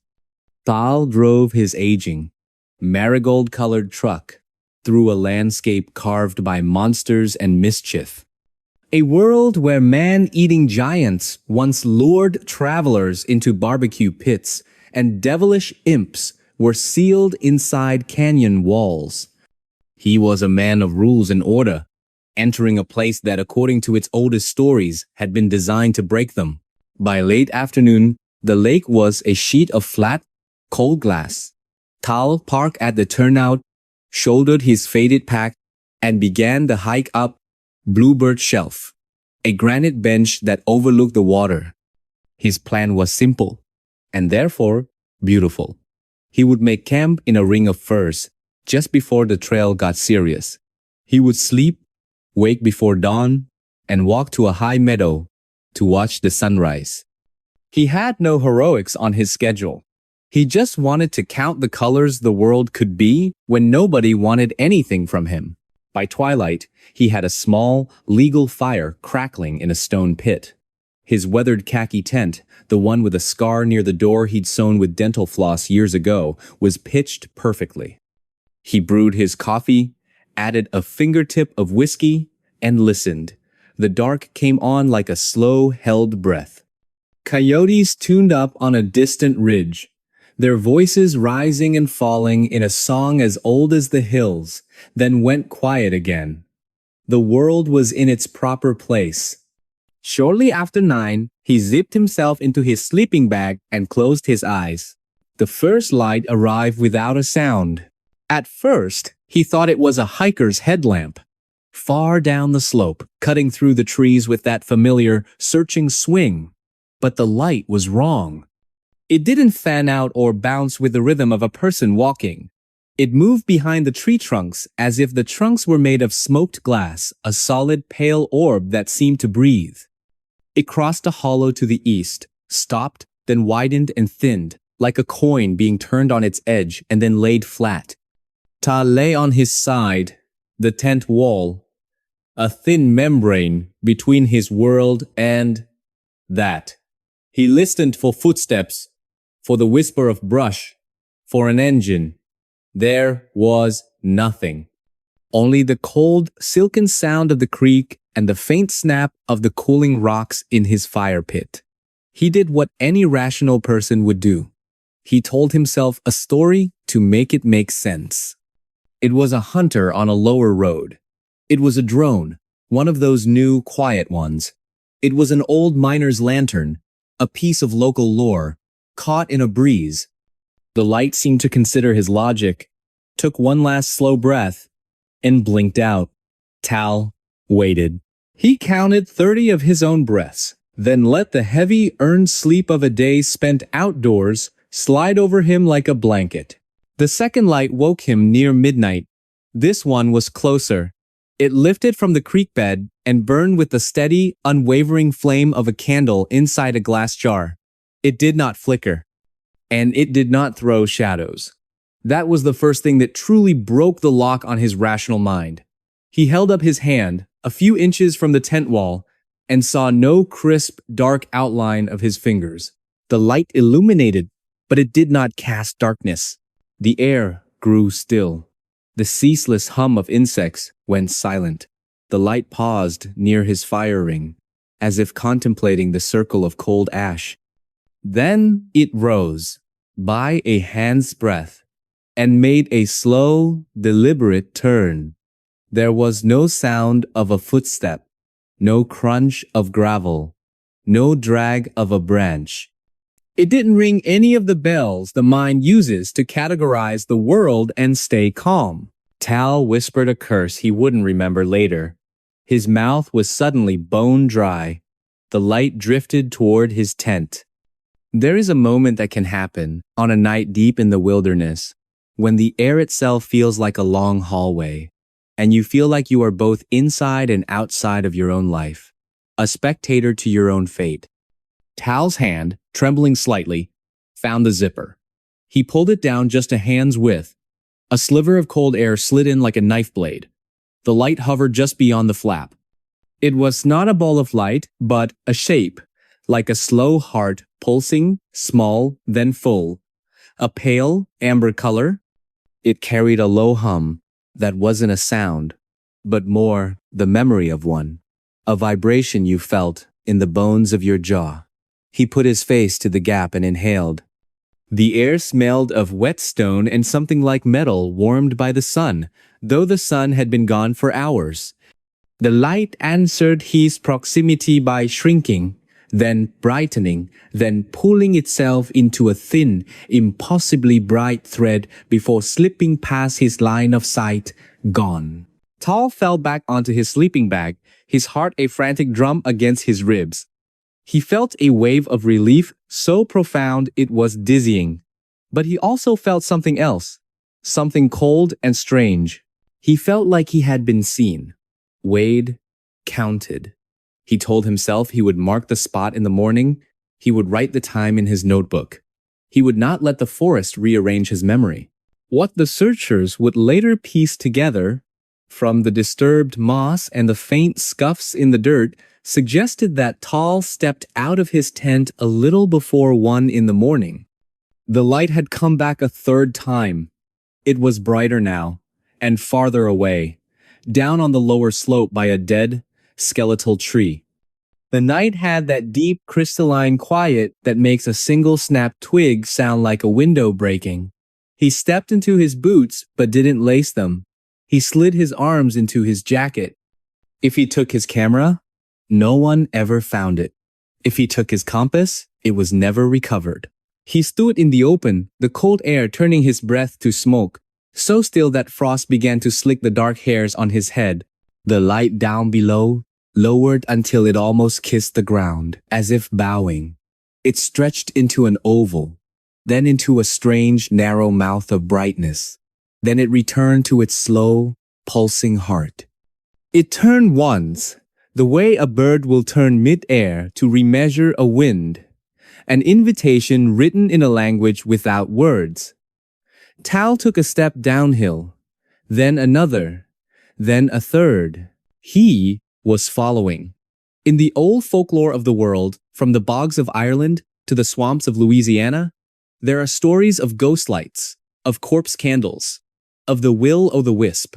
Tal drove his aging, marigold-colored truck through a landscape carved by monsters and mischief. A world where man-eating giants once lured travelers into barbecue pits and devilish imps were sealed inside canyon walls. He was a man of rules and order, entering a place that, according to its oldest stories, had been designed to break them. By late afternoon, the lake was a sheet of flat, cold glass. Tal parked at the turnout, shouldered his faded pack, and began the hike up Bluebird Shelf, a granite bench that overlooked the water. His plan was simple, and therefore beautiful. He would make camp in a ring of firs just before the trail got serious. He would sleep, wake before dawn, and walk to a high meadow to watch the sunrise. He had no heroics on his schedule. He just wanted to count the colors the world could be when nobody wanted anything from him. By twilight, he had a small, legal fire crackling in a stone pit. His weathered khaki tent, the one with a scar near the door he'd sewn with dental floss years ago, was pitched perfectly. He brewed his coffee, added a fingertip of whiskey, and listened. The dark came on like a slow-held breath. Coyotes tuned up on a distant ridge, their voices rising and falling in a song as old as the hills, then went quiet again. The world was in its proper place. Shortly after 9, he zipped himself into his sleeping bag and closed his eyes. The first light arrived without a sound. At first, he thought it was a hiker's headlamp. Far down the slope, cutting through the trees with that familiar, searching swing. But the light was wrong. It didn't fan out or bounce with the rhythm of a person walking. It moved behind the tree trunks as if the trunks were made of smoked glass, a solid pale orb that seemed to breathe. It crossed a hollow to the east, stopped, then widened and thinned, like a coin being turned on its edge and then laid flat. Tal lay on his side, the tent wall, a thin membrane between his world and that. He listened for footsteps, for the whisper of brush, for an engine. There was nothing. Only the cold, silken sound of the creek and the faint snap of the cooling rocks in his fire pit. He did what any rational person would do. He told himself a story to make it make sense. It was a hunter on a lower road. It was a drone, one of those new, quiet ones. It was an old miner's lantern, a piece of local lore, caught in a breeze. The light seemed to consider his logic, took one last slow breath, and blinked out. Tal waited. He counted 30 of his own breaths, then let the heavy, earned sleep of a day spent outdoors slide over him like a blanket. The second light woke him near midnight. This one was closer. It lifted from the creek bed and burned with the steady, unwavering flame of a candle inside a glass jar. It did not flicker. And it did not throw shadows. That was the first thing that truly broke the lock on his rational mind. He held up his hand, a few inches from the tent wall, and saw no crisp, dark outline of his fingers. The light illuminated, but it did not cast darkness. The air grew still. The ceaseless hum of insects went silent. The light paused near his fire ring, as if contemplating the circle of cold ash. Then it rose, by a hand's breadth, and made a slow, deliberate turn. There was no sound of a footstep, no crunch of gravel, no drag of a branch. It didn't ring any of the bells the mind uses to categorize the world and stay calm. Tal whispered a curse he wouldn't remember later. His mouth was suddenly bone dry. The light drifted toward his tent. There is a moment that can happen on a night deep in the wilderness when the air itself feels like a long hallway, and you feel like you are both inside and outside of your own life, a spectator to your own fate. Tal's hand, trembling slightly, found the zipper. He pulled it down just a hand's width. A sliver of cold air slid in like a knife blade. The light hovered just beyond the flap. It was not a ball of light, but a shape, like a slow heart pulsing, small, then full. A pale, amber color. It carried a low hum that wasn't a sound, but more the memory of one. A vibration you felt in the bones of your jaw. He put his face to the gap and inhaled. The air smelled of wet stone and something like metal warmed by the sun, though the sun had been gone for hours. The light answered his proximity by shrinking, then brightening, then pulling itself into a thin, impossibly bright thread before slipping past his line of sight, gone. Tal fell back onto his sleeping bag, his heart a frantic drum against his ribs. He felt a wave of relief so profound it was dizzying. But he also felt something else, something cold and strange. He felt like he had been seen, weighed, counted. He told himself he would mark the spot in the morning. He would write the time in his notebook. He would not let the forest rearrange his memory. What the searchers would later piece together, from the disturbed moss and the faint scuffs in the dirt, suggested that Tal stepped out of his tent a little before 1 in the morning. The light had come back a third time. It was brighter now, and farther away, down on the lower slope by a dead, skeletal tree. The night had that deep, crystalline quiet that makes a single snapped twig sound like a window breaking. He stepped into his boots, but didn't lace them. He slid his arms into his jacket. If he took his camera, no one ever found it. If he took his compass, it was never recovered. He stood in the open, the cold air turning his breath to smoke, so still that frost began to slick the dark hairs on his head. The light down below lowered until it almost kissed the ground, as if bowing. It stretched into an oval, then into a strange, narrow mouth of brightness. Then it returned to its slow, pulsing heart. It turned once, the way a bird will turn mid-air to remeasure a wind, an invitation written in a language without words. Tal took a step downhill, then another, then a third. He was following. In the old folklore of the world, from the bogs of Ireland to the swamps of Louisiana, there are stories of ghost lights, of corpse candles, of the will-o'-the-wisp.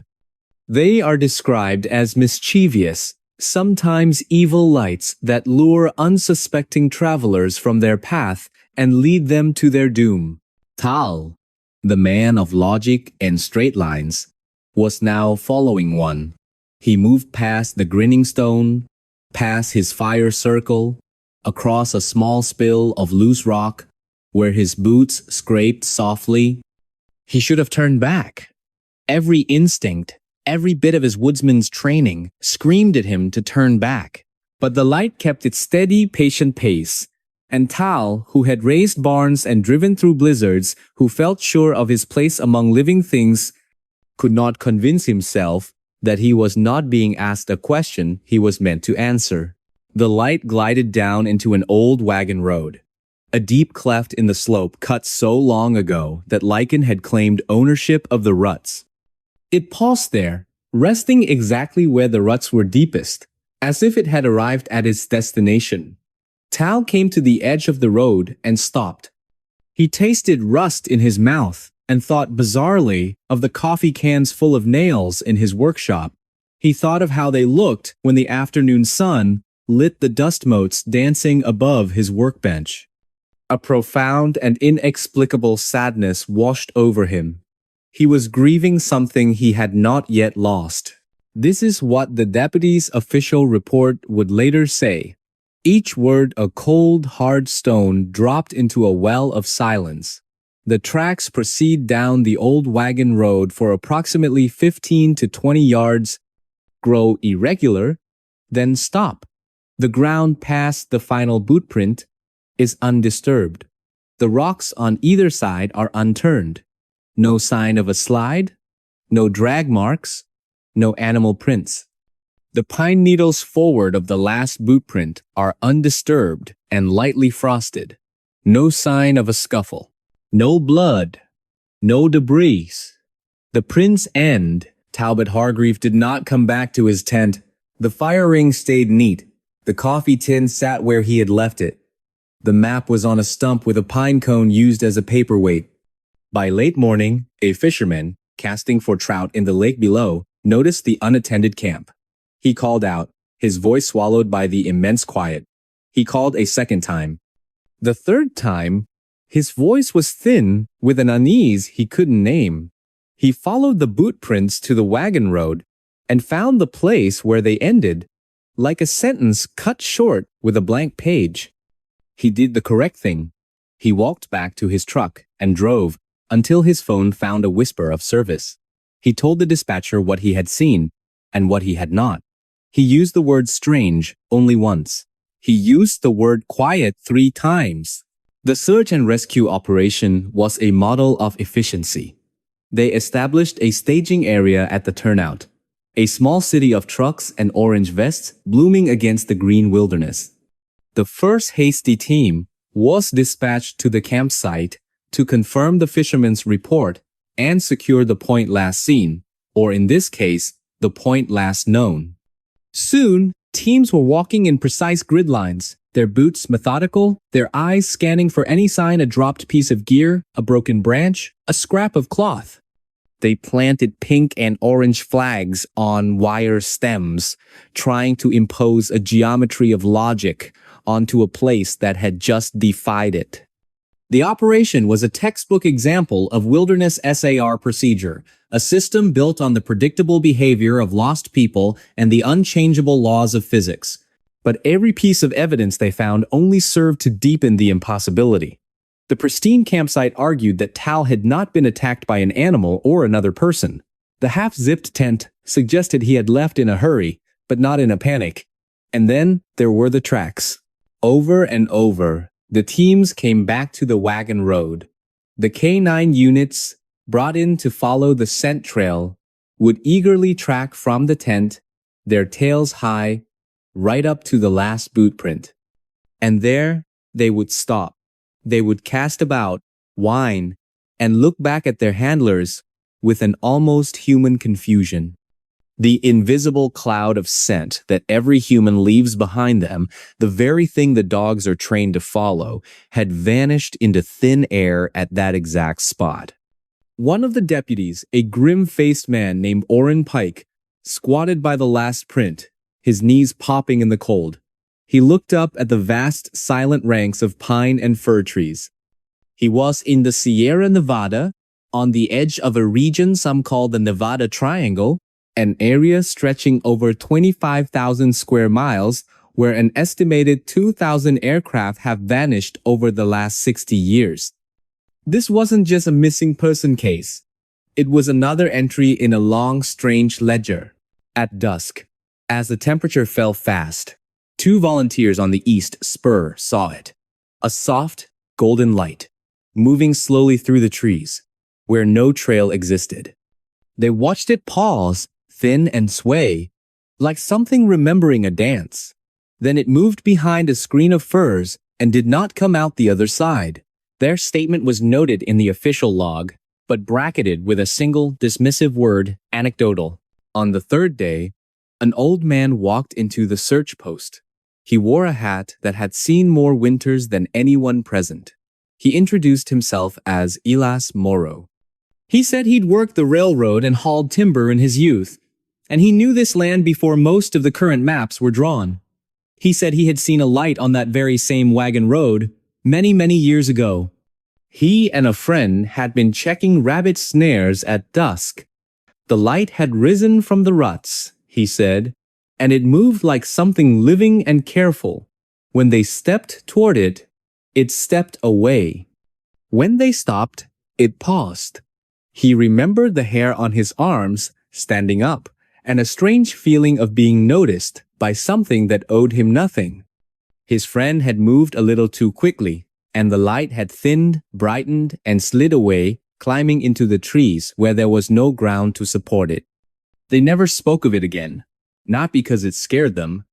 They are described as mischievous, sometimes evil lights that lure unsuspecting travelers from their path and lead them to their doom. Tal, the man of logic and straight lines, was now following one. He moved past the grinning stone, past his fire circle, across a small spill of loose rock, where his boots scraped softly. He should have turned back. Every instinct, every bit of his woodsman's training screamed at him to turn back. But the light kept its steady, patient pace, and Tal, who had raised barns and driven through blizzards, who felt sure of his place among living things, could not convince himself that he was not being asked a question he was meant to answer. The light glided down into an old wagon road. A deep cleft in the slope cut so long ago that lichen had claimed ownership of the ruts. It paused there, resting exactly where the ruts were deepest, as if it had arrived at its destination. Tal came to the edge of the road and stopped. He tasted rust in his mouth and thought bizarrely of the coffee cans full of nails in his workshop. He thought of how they looked when the afternoon sun lit the dust motes dancing above his workbench. A profound and inexplicable sadness washed over him. He was grieving something he had not yet lost. This is what the deputy's official report would later say. Each word a cold, hard stone dropped into a well of silence. The tracks proceed down the old wagon road for approximately 15 to 20 yards, grow irregular, then stop. The ground past the final boot print is undisturbed. The rocks on either side are unturned. No sign of a slide, no drag marks, no animal prints. The pine needles forward of the last boot print are undisturbed and lightly frosted. No sign of a scuffle. No blood. No debris. The print's end. Talbot Hargreave did not come back to his tent. The fire ring stayed neat. The coffee tin sat where he had left it. The map was on a stump with a pine cone used as a paperweight. By late morning, a fisherman, casting for trout in the lake below, noticed the unattended camp. He called out, his voice swallowed by the immense quiet. He called a second time. The third time, his voice was thin with an unease he couldn't name. He followed the boot prints to the wagon road and found the place where they ended, like a sentence cut short with a blank page. He did the correct thing. He walked back to his truck and drove until his phone found a whisper of service. He told the dispatcher what he had seen and what he had not. He used the word strange only once. He used the word quiet 3 times. The search and rescue operation was a model of efficiency. They established a staging area at the turnout, a small city of trucks and orange vests blooming against the green wilderness. The first hasty team was dispatched to the campsite to confirm the fisherman's report and secure the point last seen, or in this case, the point last known. Soon, teams were walking in precise grid lines, their boots methodical, their eyes scanning for any sign: a dropped piece of gear, a broken branch, a scrap of cloth. They planted pink and orange flags on wire stems, trying to impose a geometry of logic onto a place that had just defied it. The operation was a textbook example of wilderness SAR procedure, a system built on the predictable behavior of lost people and the unchangeable laws of physics. But every piece of evidence they found only served to deepen the impossibility. The pristine campsite argued that Tal had not been attacked by an animal or another person. The half-zipped tent suggested he had left in a hurry, but not in a panic. And then there were the tracks. Over and over, the teams came back to the wagon road. The K9 units, brought in to follow the scent trail, would eagerly track from the tent, their tails high, right up to the last boot print. And there they would stop. They would cast about, whine, and look back at their handlers with an almost human confusion. The invisible cloud of scent that every human leaves behind them, the very thing the dogs are trained to follow, had vanished into thin air at that exact spot. One of the deputies, a grim-faced man named Orrin Pike, squatted by the last print, his knees popping in the cold. He looked up at the vast, silent ranks of pine and fir trees. He was in the Sierra Nevada, on the edge of a region some call the Nevada Triangle, an area stretching over 25,000 square miles, where an estimated 2,000 aircraft have vanished over the last 60 years. This wasn't just a missing person case. It was another entry in a long, strange ledger. At dusk, as the temperature fell fast, two volunteers on the east spur saw it. A soft, golden light, moving slowly through the trees, where no trail existed. They watched it pause, thin and sway, like something remembering a dance. Then it moved behind a screen of firs and did not come out the other side. Their statement was noted in the official log, but bracketed with a single dismissive word, anecdotal. On the third day, an old man walked into the search post. He wore a hat that had seen more winters than anyone present. He introduced himself as Elias Morrow. He said he'd worked the railroad and hauled timber in his youth, and he knew this land before most of the current maps were drawn. He said he had seen a light on that very same wagon road many, many years ago. He and a friend had been checking rabbit snares at dusk. The light had risen from the ruts, he said, and it moved like something living and careful. When they stepped toward it, it stepped away. When they stopped, it paused. He remembered the hair on his arms standing up, and a strange feeling of being noticed by something that owed him nothing. His friend had moved a little too quickly, and the light had thinned, brightened, and slid away, climbing into the trees where there was no ground to support it. They never spoke of it again, not because it scared them,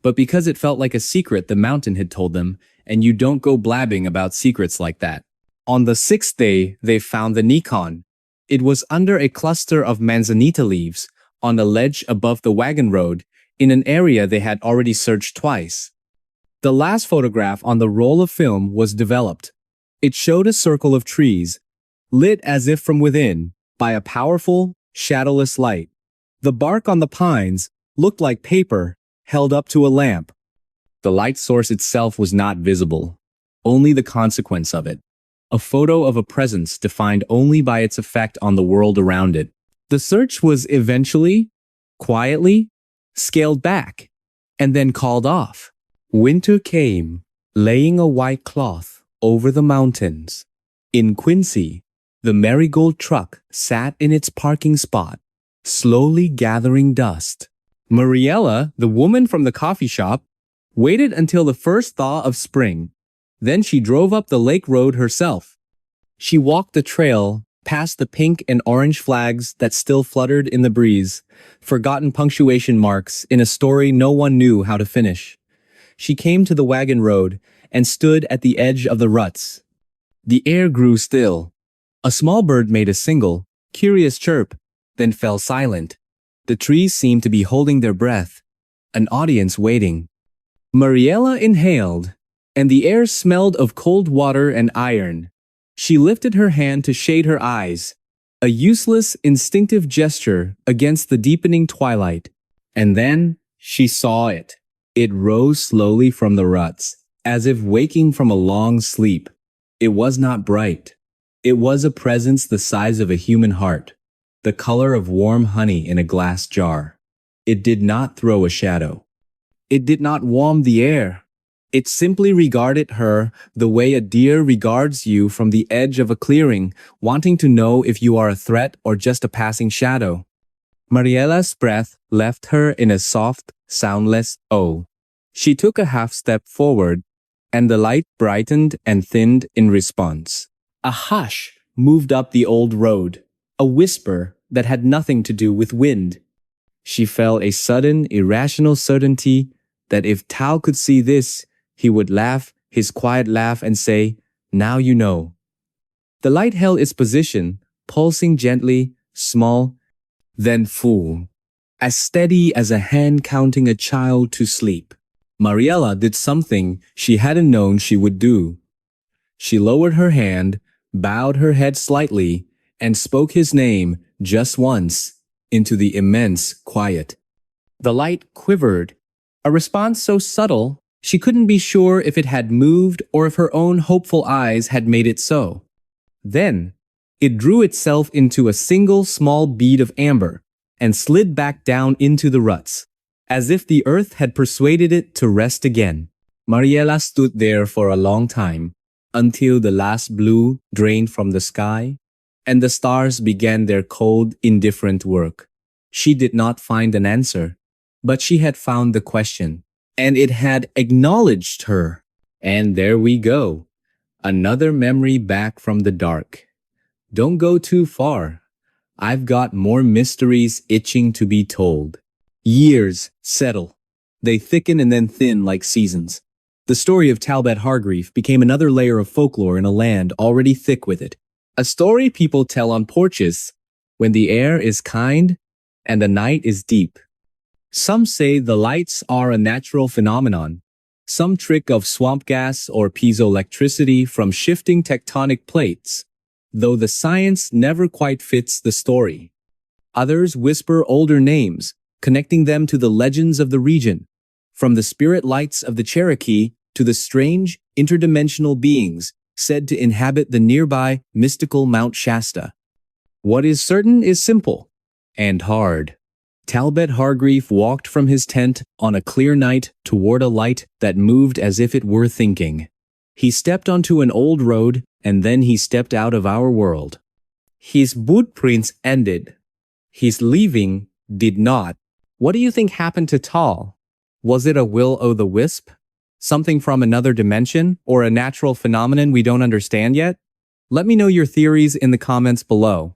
but because it felt like a secret the mountain had told them, and you don't go blabbing about secrets like that. On the sixth day, they found the Nikon. It was under a cluster of manzanita leaves, on a ledge above the wagon road, in an area they had already searched twice. The last photograph on the roll of film was developed. It showed a circle of trees, lit as if from within, by a powerful, shadowless light. The bark on the pines looked like paper held up to a lamp. The light source itself was not visible, only the consequence of it. A photo of a presence defined only by its effect on the world around it. The search was eventually, quietly, scaled back, and then called off. Winter came, laying a white cloth over the mountains. In Quincy, the marigold truck sat in its parking spot, slowly gathering dust. Mariella, the woman from the coffee shop, waited until the first thaw of spring. Then she drove up the lake road herself. She walked the trail past the pink and orange flags that still fluttered in the breeze, forgotten punctuation marks in a story no one knew how to finish. She came to the wagon road and stood at the edge of the ruts. The air grew still. A small bird made a single, curious chirp, then fell silent. The trees seemed to be holding their breath, an audience waiting. Mariella inhaled, and the air smelled of cold water and iron. She lifted her hand to shade her eyes, a useless, instinctive gesture against the deepening twilight. And then she saw it. It rose slowly from the ruts, as if waking from a long sleep. It was not bright. It was a presence the size of a human heart, the color of warm honey in a glass jar. It did not throw a shadow. It did not warm the air. It simply regarded her the way a deer regards you from the edge of a clearing, wanting to know if you are a threat or just a passing shadow. Mariella's breath left her in a soft, soundless oh. She took a half step forward, and the light brightened and thinned in response. A hush moved up the old road, a whisper that had nothing to do with wind. She felt a sudden, irrational certainty that if Tao could see this, he would laugh his quiet laugh and say, "Now you know." The light held its position, pulsing gently, small, then full, as steady as a hand counting a child to sleep. Mariella did something she hadn't known she would do. She lowered her hand, bowed her head slightly, and spoke his name just once into the immense quiet. The light quivered, a response so subtle she couldn't be sure if it had moved or if her own hopeful eyes had made it so. Then, it drew itself into a single small bead of amber and slid back down into the ruts, as if the earth had persuaded it to rest again. Mariela stood there for a long time, until the last blue drained from the sky, and the stars began their cold, indifferent work. She did not find an answer, but she had found the question, and it had acknowledged her. And there we go, another memory back from the dark. Don't go too far. I've got more mysteries itching to be told. Years settle. They thicken and then thin like seasons. The story of Talbot Hargreave became another layer of folklore in a land already thick with it. A story people tell on porches when the air is kind and the night is deep. Some say the lights are a natural phenomenon, some trick of swamp gas or piezoelectricity from shifting tectonic plates, though the science never quite fits the story. Others whisper older names, connecting them to the legends of the region, from the spirit lights of the Cherokee to the strange, interdimensional beings said to inhabit the nearby mystical Mount Shasta. What is certain is simple and hard. Talbot Hargreave walked from his tent on a clear night toward a light that moved as if it were thinking. He stepped onto an old road, and then he stepped out of our world. His footprints ended. His leaving did not. What do you think happened to Tal? Was it a will-o'-the-wisp? Something from another dimension, or a natural phenomenon we don't understand yet? Let me know your theories in the comments below.